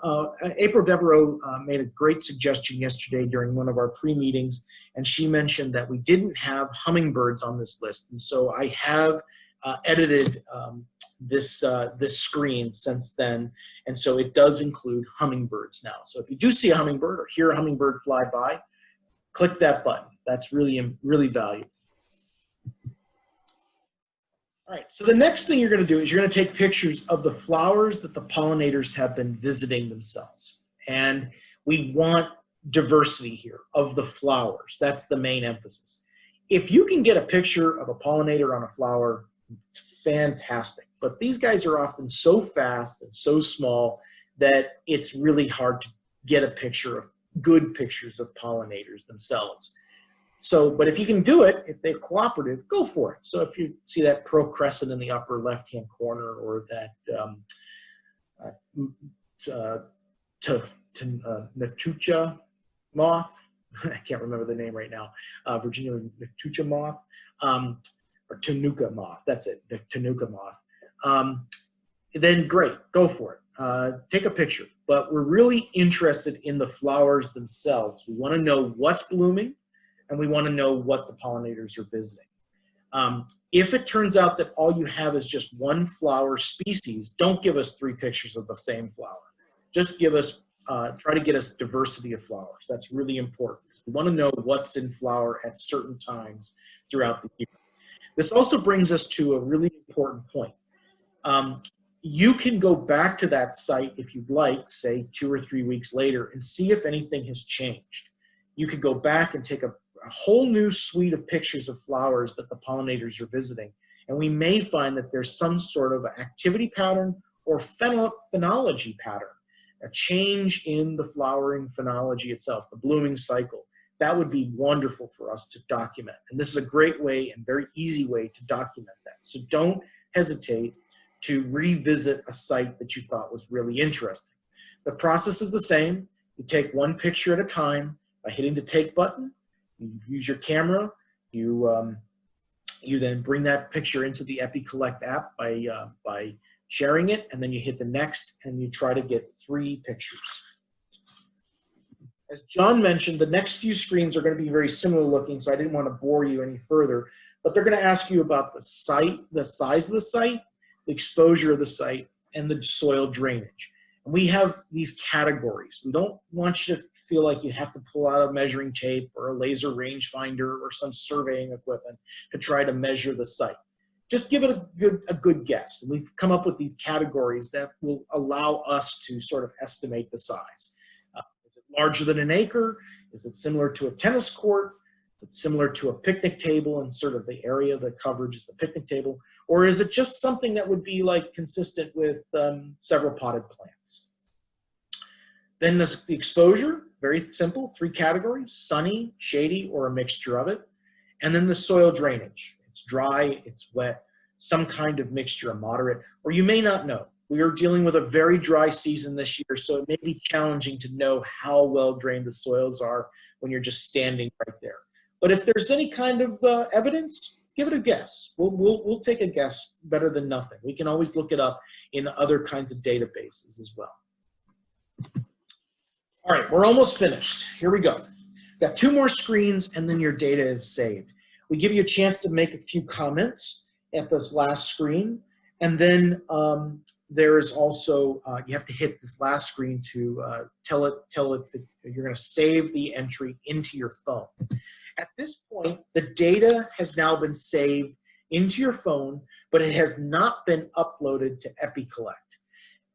April Devereaux made a great suggestion yesterday during one of our pre-meetings, and she mentioned that we didn't have hummingbirds on this list. And so I have edited this screen since then, and so it does include hummingbirds now. So if you do see a hummingbird or hear a hummingbird fly by, click that button. That's really, really valuable. All right, so the next thing you're going to do is you're going to take pictures of the flowers that the pollinators have been visiting themselves. And we want diversity here of the flowers. That's the main emphasis. If you can get a picture of a pollinator on a flower, fantastic. But these guys are often so fast and so small that it's really hard to get a picture of good pictures of pollinators themselves. So, but if you can do it, if they're cooperative, go for it. So if you see that pearl crescent in the upper left-hand corner, or that Natucha moth, I can't remember the name right now, Virginia Tucha moth, or Tanuka moth, that's it, the Tanuka moth, then great, go for it. Take a picture. But we're really interested in the flowers themselves. We want to know what's blooming, and we want to know what the pollinators are visiting. If it turns out that all you have is just one flower species, don't give us 3 pictures of the same flower. Just give us, try to get us diversity of flowers. That's really important. We want to know what's in flower at certain times throughout the year. This also brings us to a really important point. You can go back to that site if you'd like, say 2 or 3 weeks later, and see if anything has changed. You could go back and take a whole new suite of pictures of flowers that the pollinators are visiting, and we may find that there's some sort of activity pattern or phenology pattern, a change in the flowering phenology itself, the blooming cycle. That would be wonderful for us to document, and this is a great way and very easy way to document that. So don't hesitate to revisit a site that you thought was really interesting. The process is the same. You take one picture at a time by hitting the take button. You use your camera. You then bring that picture into the EpiCollect app by sharing it, and then you hit the next, and you try to get 3 pictures. As John mentioned, the next few screens are going to be very similar looking, so I didn't want to bore you any further, but they're going to ask you about the site, the size of the site, the exposure of the site, and the soil drainage. And we have these categories. We don't want you to feel like you have to pull out a measuring tape or a laser rangefinder or some surveying equipment to try to measure the site. Just give it a good guess. And we've come up with these categories that will allow us to sort of estimate the size. Is it larger than an acre? Is it similar to a tennis court? Is it similar to a picnic table, and sort of the area, the coverage is the picnic table? Or is it just something that would be like consistent with several potted plants? Then the exposure, very simple, 3 categories: sunny, shady, or a mixture of it. And then the soil drainage. It's dry, it's wet, some kind of mixture, a moderate, or you may not know. We are dealing with a very dry season this year, so it may be challenging to know how well drained the soils are when you're just standing right there. But if there's any kind of evidence, give it a guess. We'll take a guess, better than nothing. We can always look it up in other kinds of databases as well. All right, we're almost finished. Here we go. Got 2 more screens, and then your data is saved. We give you a chance to make a few comments at this last screen, and then there is also, you have to hit this last screen to tell it that you're going to save the entry into your phone. At this point, the data has now been saved into your phone, but it has not been uploaded to EpiCollect.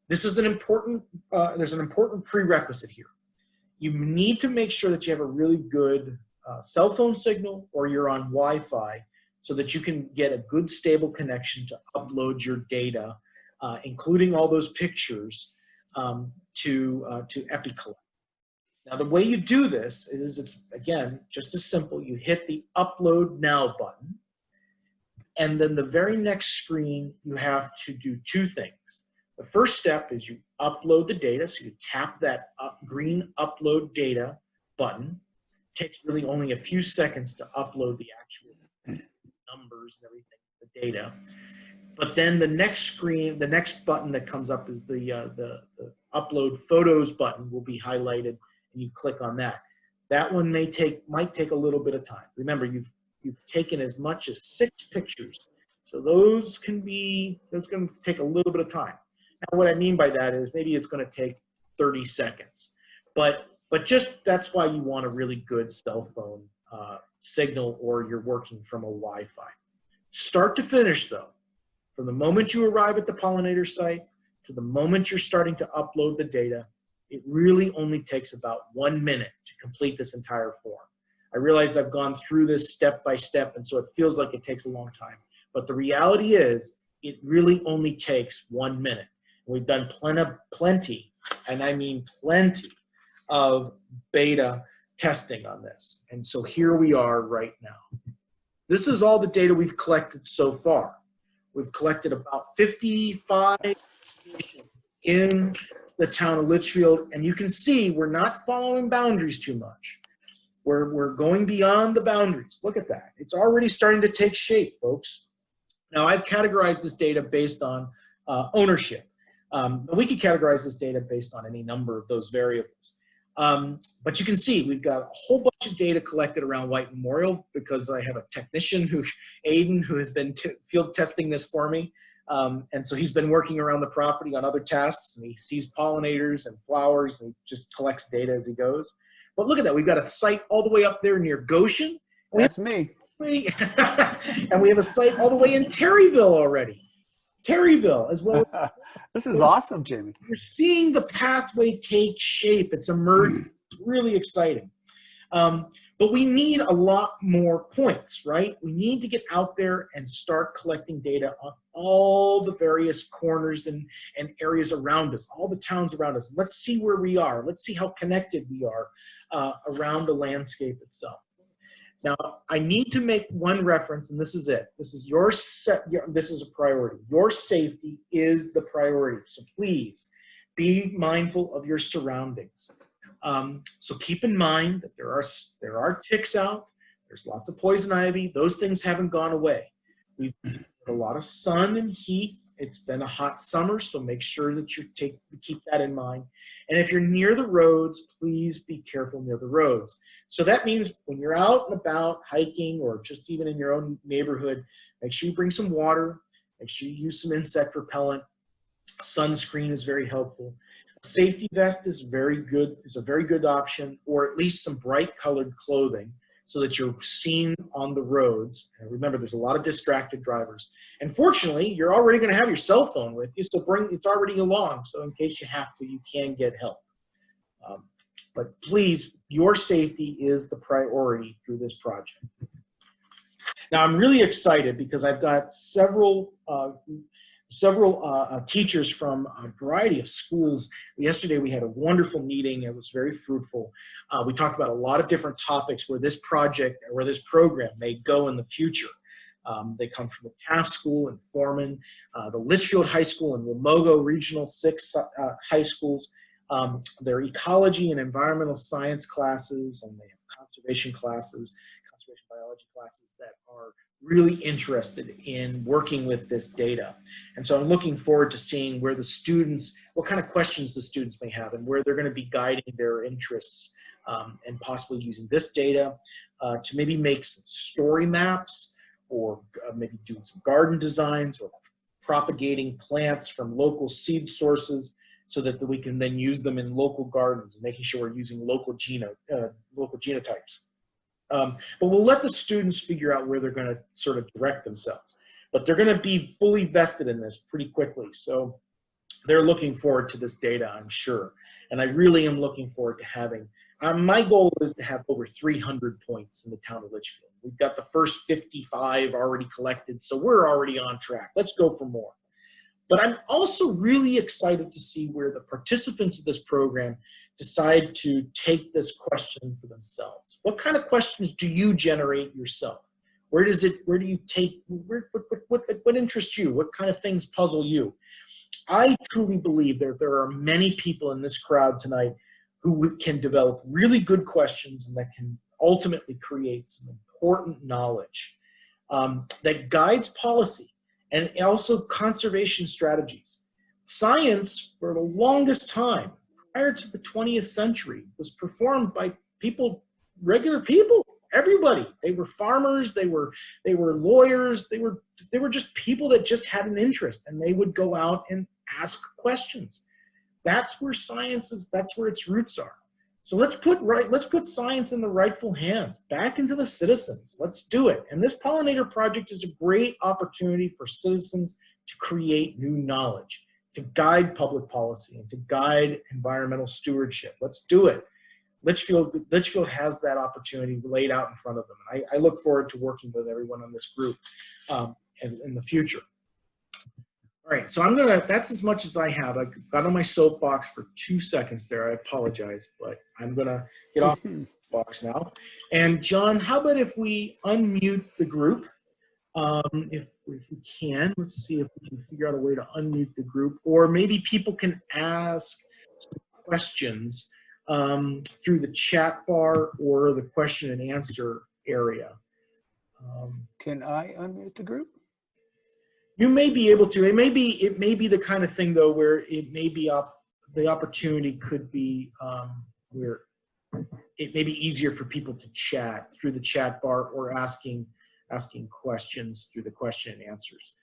This is an important, there's an important prerequisite here. You need to make sure that you have a really good cell phone signal, or you're on Wi-Fi, so that you can get a good stable connection to upload your data, including all those pictures, to EpiCollect. Now, the way you do this is, it's, again, just as simple. You hit the Upload Now button, and then the very next screen, you have to do 2 things. The first step is you upload the data, so you tap that green Upload Data button. It takes really only a few seconds to upload the actual numbers and everything, the data. But then the next screen, the next button that comes up is the Upload Photos button will be highlighted, and you click on that. That one might take a little bit of time. Remember, you've taken as much as 6 pictures, so those can take a little bit of time. Now, what I mean by that is maybe it's going to take 30 seconds, but just that's why you want a really good cell phone signal, or you're working from a Wi-Fi. Start to finish, though, from the moment you arrive at the pollinator site to the moment you're starting to upload the data, it really only takes about 1 minute to complete this entire form. I realize I've gone through this step by step, and so it feels like it takes a long time. But the reality is, it really only takes 1 minute. We've done plenty, and I mean plenty, of beta testing on this. And so here we are right now. This is all the data we've collected so far. We've collected about 55 in the town of Litchfield, and you can see we're not following boundaries too much. We're going beyond the boundaries. Look at that. It's already starting to take shape, folks. Now, I've categorized this data based on ownership. But we could categorize this data based on any number of those variables. But you can see we've got a whole bunch of data collected around White Memorial because I have a technician, Aiden, who has been field testing this for me. And so he's been working around the property on other tasks, and he sees pollinators and flowers, and he just collects data as he goes. But look at that. We've got a site all the way up there near Goshen. That's me. And we have a site all the way in Terryville already. Terryville as well. This is awesome, Jamie. You're seeing the pathway take shape. It's emerging. It's really exciting. But we need a lot more points, right? We need to get out there and start collecting data on all the various corners and areas around us, all the towns around us. Let's see where we are. Let's see how connected we are around the landscape itself. Now, I need to make one reference, and this is it. This is this is a priority. Your safety is the priority. So please be mindful of your surroundings. So keep in mind that there are ticks out. There's lots of poison ivy. Those things haven't gone away. We've had a lot of sun and heat. It's been a hot summer, so make sure that you keep that in mind. And if you're near the roads, please be careful near the roads. So that means when you're out and about hiking or just even in your own neighborhood, make sure you bring some water, make sure you use some insect repellent. Sunscreen is very helpful. A safety vest is very good, is a very good option, or at least some bright colored clothing so that you're seen on the roads. And remember, there's a lot of distracted drivers. And fortunately, you're already going to have your cell phone with you, so it's already along. So in case you have to, you can get help. But please, your safety is the priority through this project. Now, I'm really excited because I've got several teachers from a variety of schools. Yesterday, we had a wonderful meeting. It was very fruitful. We talked about a lot of different topics where this project or where this program may go in the future. They come from the Taft School in Foreman, the Litchfield High School and Wamogo Regional 6 high schools. Their ecology and environmental science classes, and they have conservation classes, conservation biology classes that are really interested in working with this data. And so I'm looking forward to seeing where the students, what kind of questions the students may have and where they're going to be guiding their interests and possibly using this data to maybe make some story maps or maybe doing some garden designs or propagating plants from local seed sources so that we can then use them in local gardens, making sure we're using local genotypes. But we'll let the students figure out where they're going to sort of direct themselves. But they're going to be fully vested in this pretty quickly. So they're looking forward to this data, I'm sure. And I really am looking forward to having, my goal is to have over 300 points in the town of Litchfield. We've got the first 55 already collected, so we're already on track. Let's go for more. But I'm also really excited to see where the participants of this program decide to take this question for themselves. What kind of questions do you generate yourself? Where do you take, what interests you? What kind of things puzzle you? I truly believe that there are many people in this crowd tonight who can develop really good questions and that can ultimately create some important knowledge that guides policy and also conservation strategies. Science, for the longest time, prior to the 20th century, was performed by people, regular people, everybody. They were farmers, they were lawyers, they were just people that just had an interest, and they would go out and ask questions. That's where science is, that's where its roots are. So let's put science in the rightful hands, back into the citizens. Let's do it. And this pollinator project is a great opportunity for citizens to create new knowledge, to guide public policy, and to guide environmental stewardship. Let's do it. Litchfield has that opportunity laid out in front of them. And I look forward to working with everyone on this group in the future. All right, so that's as much as I have. I got on my soapbox for 2 seconds there. I apologize, but I'm gonna get off the box now. And John, how about if we unmute the group? If we can, let's see if we can figure out a way to unmute the group, or maybe people can ask some questions through the chat bar or the question and answer area. Can I unmute the group? You may be able to. It may be the kind of thing though where it may be the opportunity could be where it may be easier for people to chat through the chat bar or asking questions through the question and answers.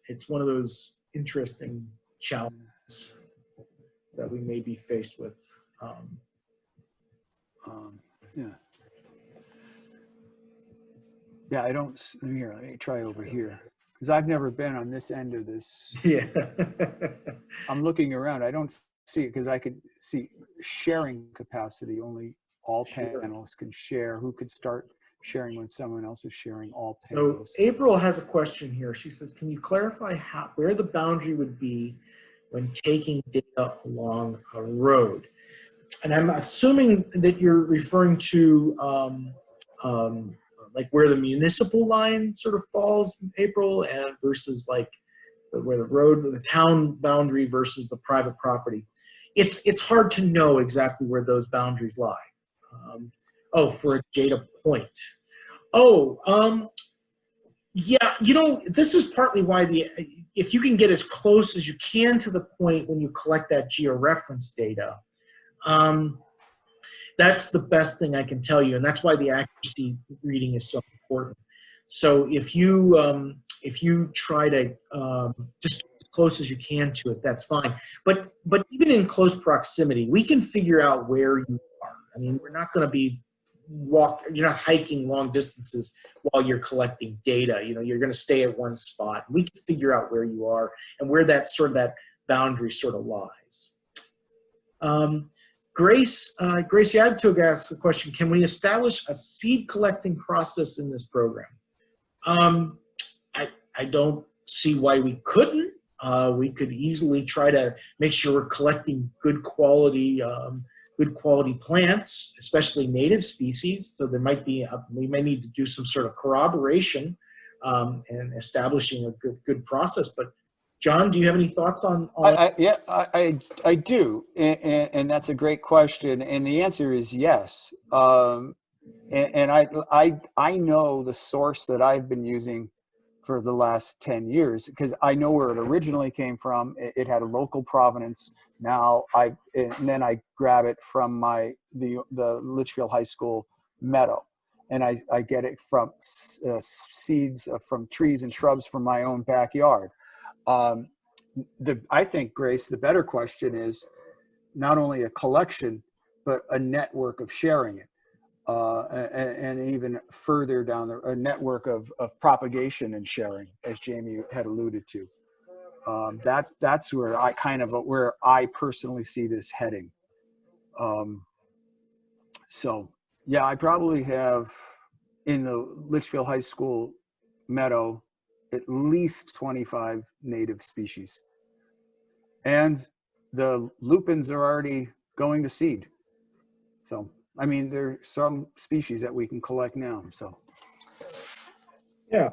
It's one of those interesting challenges that we may be faced with. Yeah. Yeah, I don't, here, let me try over here. Because I've never been on this end of this. Yeah. I'm looking around, I don't see it because I could see sharing capacity. Only all panelists can share. Who could start sharing when someone else is sharing? All panelists. So April has a question here. She says, can you clarify where the boundary would be when taking data along a road? And I'm assuming that you're referring to like where the municipal line sort of falls, April, and versus like where the road, the town boundary versus the private property. It's hard to know exactly where those boundaries lie. Oh, for a data point. Oh, yeah, you know, this is partly why if you can get as close as you can to the point when you collect that georeference data, that's the best thing I can tell you, and that's why the accuracy reading is so important. So if you try to just as close as you can to it, that's fine. But even in close proximity, we can figure out where you are. I mean, we're not going to be you're not hiking long distances while you're collecting data. You know, you're going to stay at one spot. We can figure out where you are and where that boundary sort of lies. Grace Yagtug asks a question: can we establish a seed collecting process in this program? I don't see why we couldn't. We could easily try to make sure we're collecting good quality plants, especially native species. So there might be we may need to do some sort of corroboration and establishing a good process. But John, do you have any thoughts on? Yeah, I do, and that's a great question, and the answer is yes. And I know the source that I've been using for the last 10 years because I know where it originally came from. It had a local provenance. Now and then I grab it from the Litchfield High School meadow, and I get it from seeds from trees and shrubs from my own backyard. I think, Grace, the better question is not only a collection, but a network of sharing it. And even further down a network of propagation and sharing, as Jamie had alluded to. That's where I personally see this heading. So yeah, I probably have in the Litchfield High School meadow at least 25 native species, and the lupins are already going to seed. So I mean, there are some species that we can collect now. So, yeah.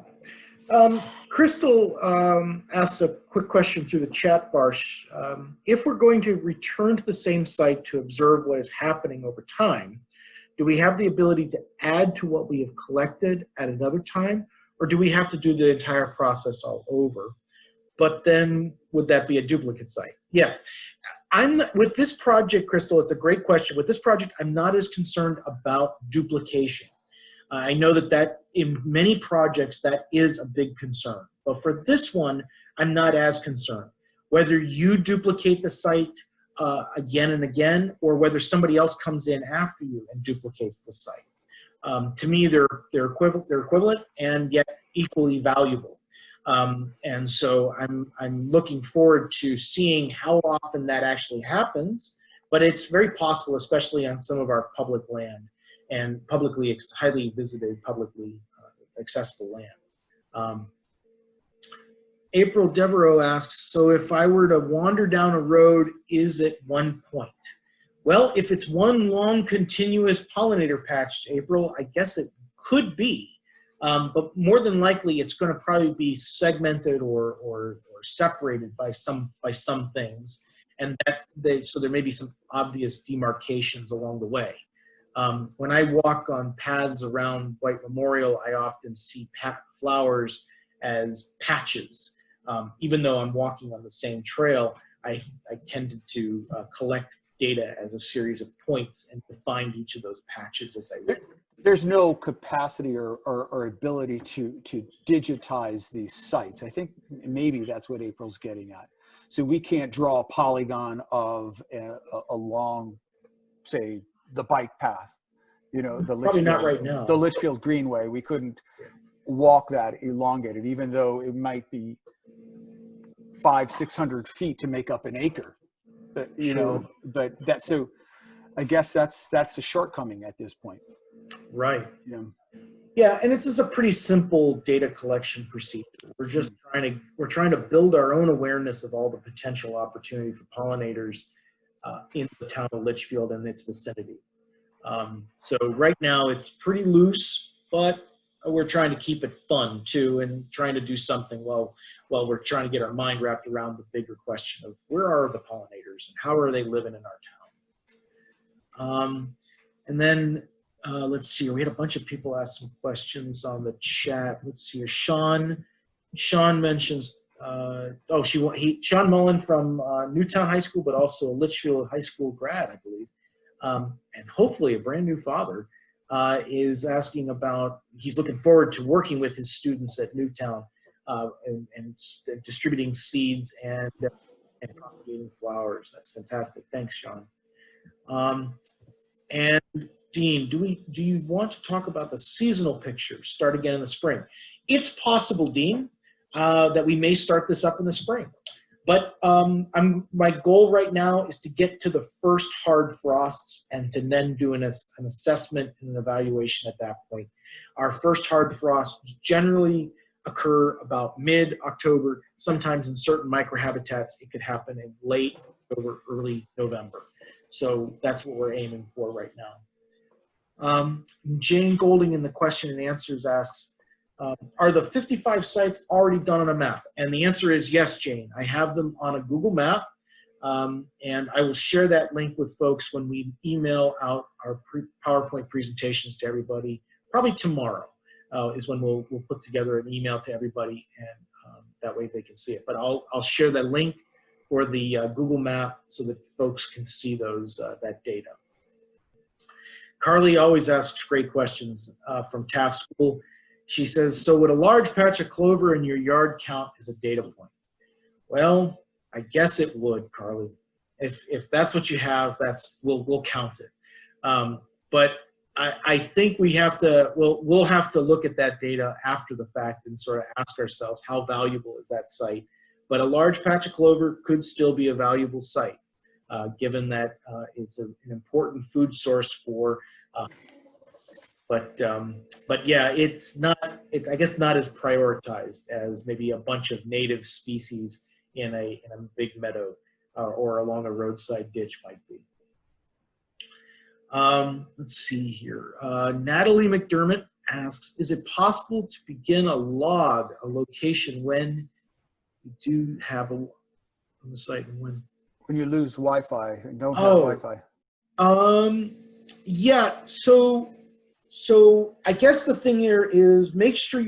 Crystal asked a quick question through the chat bar. If we're going to return to the same site to observe what is happening over time, do we have the ability to add to what we have collected at another time, or do we have to do the entire process all over? But then would that be a duplicate site? Yeah. With this project, Crystal, it's a great question. With this project, I'm not as concerned about duplication. I know that in many projects, that is a big concern. But for this one, I'm not as concerned. Whether you duplicate the site again and again, or whether somebody else comes in after you and duplicates the site. To me, they're equivalent and yet equally valuable. And so I'm looking forward to seeing how often that actually happens, but it's very possible, especially on some of our public land and highly visited, publicly accessible land. April Devereaux asks, so if I were to wander down a road, is it one point? Well, if it's one long continuous pollinator patch, April, I guess it could be. But more than likely, it's going to probably be segmented or separated by some things. and so there may be some obvious demarcations along the way. When I walk on paths around White Memorial, I often see flowers as patches. Even though I'm walking on the same trail, I tended to collect data as a series of points and define each of those patches as I went. There's no capacity or ability to digitize these sites. I think maybe that's what April's getting at. So we can't draw a polygon of along, say, the bike path, the Probably not right now. The Litchfield Greenway. We couldn't walk that elongated, even though it might be 500-600 feet to make up an acre. But but so I guess that's the shortcoming at this point. Right. Yeah, and this is a pretty simple data collection procedure. We're just trying to build our own awareness of all the potential opportunity for pollinators in the town of Litchfield and its vicinity. So right now it's pretty loose, but we're trying to keep it fun too, and trying to do something while we're trying to get our mind wrapped around the bigger question of where are the pollinators and how are they living in our town. And then let's see, we had a bunch of people ask some questions on the chat. Let's see, Sean mentions, Sean Mullen from Newtown High School, but also a Litchfield High School grad, I believe, and hopefully a brand new father, is asking about, he's looking forward to working with his students at Newtown and distributing seeds and propagating flowers. That's fantastic. Thanks, Sean. And Dean, do you want to talk about the seasonal picture, start again in the spring? It's possible, Dean, that we may start this up in the spring. But my goal right now is to get to the first hard frosts and to then do an assessment and an evaluation at that point. Our first hard frosts generally occur about mid-October. Sometimes in certain microhabitats, it could happen in late October, early November. So that's what we're aiming for right now. Jane Golding in the question and answers asks, are the 55 sites already done on a map? And the answer is yes, Jane. I have them on a Google map, and I will share that link with folks when we email out our PowerPoint presentations to everybody. Probably tomorrow is when we'll put together an email to everybody, and that way they can see it. But I'll share that link for the Google map so that folks can see that data. Carly always asks great questions from Taft School. She says, so would a large patch of clover in your yard count as a data point? Well, I guess it would, Carly. If that's what you have, we'll count it. But I think we'll have to look at that data after the fact and sort of ask ourselves, how valuable is that site? But a large patch of clover could still be a valuable site, given that it's an important food source for but yeah, it's I guess not as prioritized as maybe a bunch of native species in a big meadow or along a roadside ditch might be. Let's see here. Natalie McDermott asks, is it possible to begin a location when you do have on the site and when you lose Wi-Fi and don't have Wi-Fi? Yeah, so I guess the thing here is make sure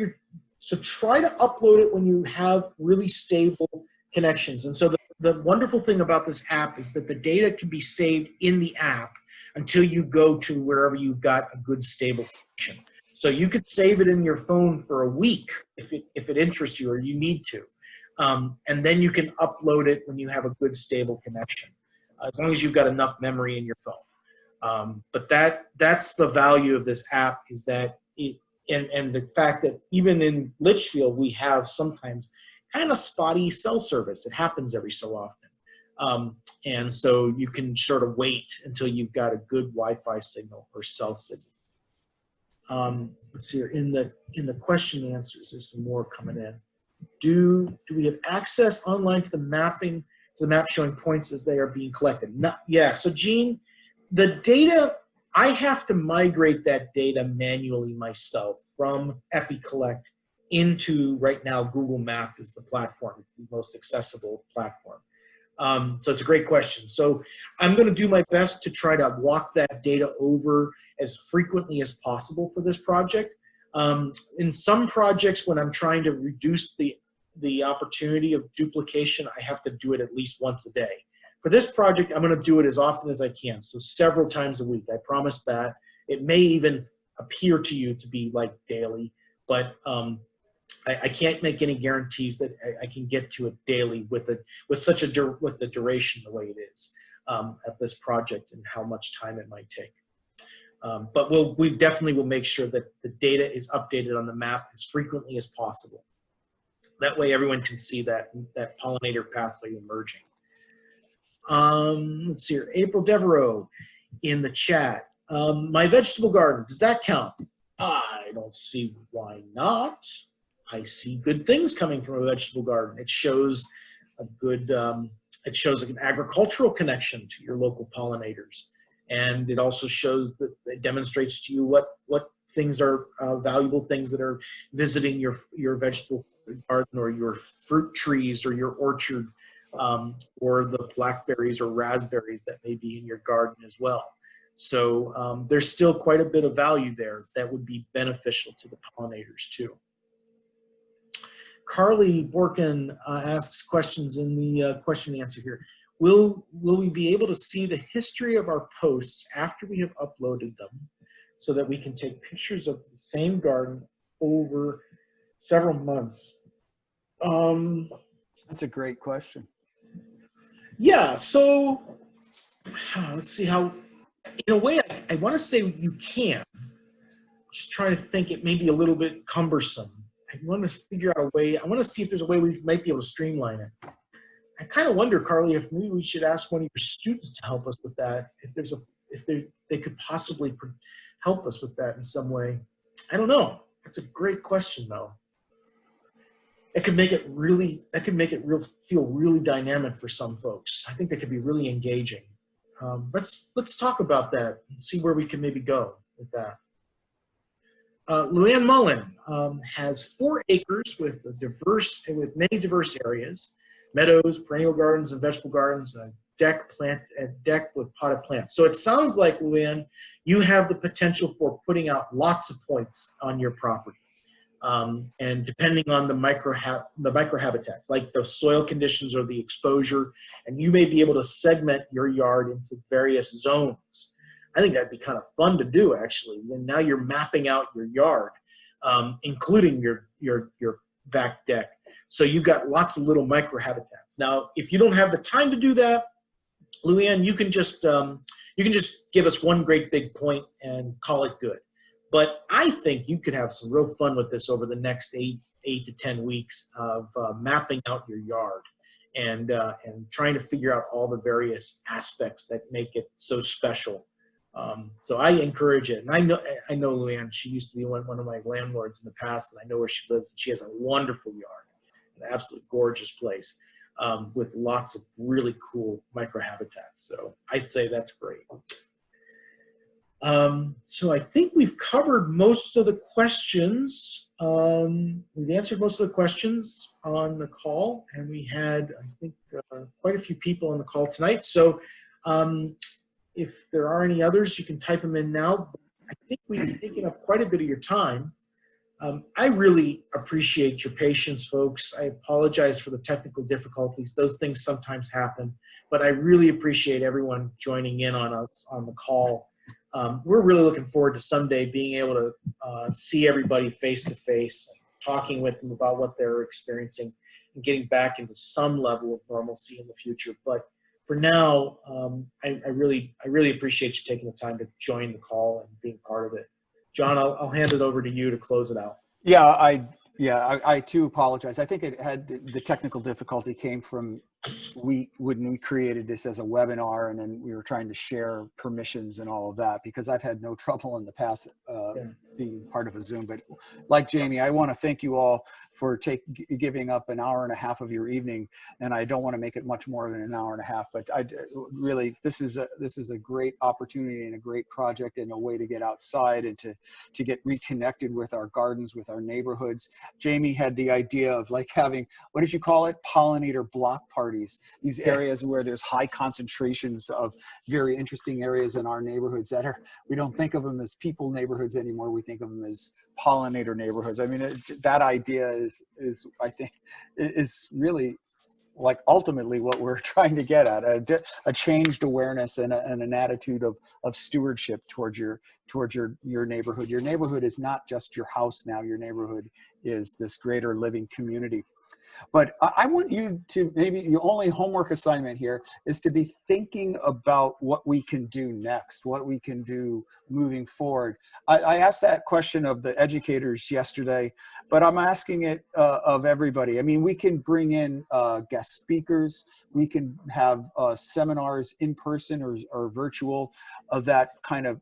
try to upload it when you have really stable connections. And so the wonderful thing about this app is that the data can be saved in the app until you go to wherever you've got a good stable connection. So you could save it in your phone for a week if it interests you or you need to. And then you can upload it when you have a good stable connection, as long as you've got enough memory in your phone. But that's the value of this app, is that and the fact that even in Litchfield we have sometimes kind of spotty cell service. It happens every so often, and so you can sort of wait until you've got a good Wi-Fi signal or cell signal. Let's see here in the question and answers. There's some more coming in. Do we have access online to the map showing points as they are being collected? Yeah. So Gene, the data, I have to migrate that data manually myself from EpiCollect into, right now, Google Map is the platform. It's the most accessible platform. So it's a great question. So I'm going to do my best to try to walk that data over as frequently as possible for this project. In some projects, when I'm trying to reduce the opportunity of duplication, I have to do it at least once a day. For this project, I'm going to do it as often as I can, so several times a week. I promise that. It may even appear to you to be like daily, but I can't make any guarantees that I can get to it daily with the duration the way it is of this project and how much time it might take. But we definitely will make sure that the data is updated on the map as frequently as possible. That way everyone can see that pollinator pathway emerging. Let's see here, April Devereaux in the chat. My vegetable garden, does that count? I don't see why not. I see good things coming from a vegetable garden. It shows a good, it shows like an agricultural connection to your local pollinators. And it also shows that it demonstrates to you what things are valuable things that are visiting your vegetable garden or your fruit trees or your orchard, or the blackberries or raspberries that may be in your garden as well. So there's still quite a bit of value there that would be beneficial to the pollinators too. Carly Borkin asks questions in the question and answer here. Will we be able to see the history of our posts after we have uploaded them so that we can take pictures of the same garden over several months? That's a great question. Yeah, so let's see how, in a way, I want to say you can. Just trying to think, it may be a little bit cumbersome. I want to figure out a way, I want to see if there's a way we might be able to streamline it. I kind of wonder, Carly, if maybe we should ask one of your students to help us with that, if they could possibly help us with that in some way. I don't know. That's a great question, though. It could make it feel really dynamic for some folks. I think that could be really engaging. Let's talk about that and see where we can maybe go with that. Luann Mullen has 4 acres with many diverse areas, meadows, perennial gardens, and vegetable gardens, and a deck with potted plants. So it sounds like, Luann, you have the potential for putting out lots of points on your property. And depending on the microhabitats, like the soil conditions or the exposure, and you may be able to segment your yard into various zones. I think that'd be kind of fun to do, actually. And now you're mapping out your yard, including your back deck. So you've got lots of little microhabitats. Now, if you don't have the time to do that, Luann, you can just give us one great big point and call it good. But I think you could have some real fun with this over the next 8 to 10 weeks of mapping out your yard and trying to figure out all the various aspects that make it so special. So I encourage it. And I know Luann, she used to be one of my landlords in the past, and I know where she lives, and she has a wonderful yard, an absolutely gorgeous place with lots of really cool microhabitats. So I'd say that's great. So I think we've covered most of the questions. We've answered most of the questions on the call, and we had, I think, quite a few people on the call tonight. So if there are any others, you can type them in now. I think we've taken up quite a bit of your time. I really appreciate your patience, folks. I apologize for the technical difficulties. Those things sometimes happen, but I really appreciate everyone joining in on us on the call. We're really looking forward to someday being able to see everybody face to face, talking with them about what they're experiencing, and getting back into some level of normalcy in the future. But for now, I really appreciate you taking the time to join the call and being part of it. John, I'll hand it over to you to close it out. Yeah, I too apologize. I think the technical difficulty came from when we created this as a webinar, and then we were trying to share permissions and all of that, because I've had no trouble in the past being part of a Zoom. But like Jamie, I want to thank you all for giving up an hour and a half of your evening, and I don't want to make it much more than an hour and a half. But this is a great opportunity and a great project, and a way to get outside and to get reconnected with our gardens, with our neighborhoods. Jamie had the idea of like having, what did you call it? Pollinator block parties. properties, these areas where there's high concentrations of very interesting areas in our neighborhoods that are, we don't think of them as people neighborhoods anymore. We think of them as pollinator neighborhoods. I mean, that idea is I think is really like ultimately what we're trying to get at, a changed awareness and an attitude of stewardship towards your neighborhood. Your neighborhood is not just your house now. Your neighborhood is this greater living community. But I want you to, maybe the only homework assignment here is to be thinking about what we can do next, what we can do moving forward. I asked that question of the educators yesterday, but I'm asking it of everybody. I mean, we can bring in guest speakers. We can have seminars in person or virtual that kind of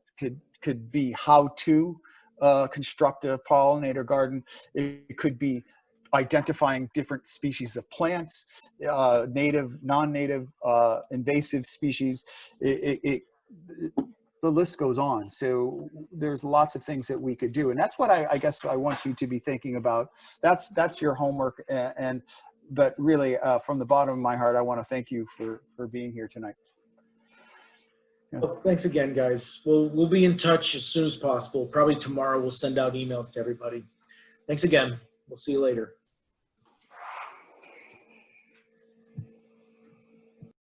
could be how to construct a pollinator garden. It could be identifying different species of plants, native, non-native, invasive species. The list goes on. So there's lots of things that we could do. And that's what I guess I want you to be thinking about. That's your homework. But really, from the bottom of my heart, I want to thank you for being here tonight. Yeah. Well, thanks again, guys. We'll be in touch as soon as possible. Probably tomorrow we'll send out emails to everybody. Thanks again. We'll see you later.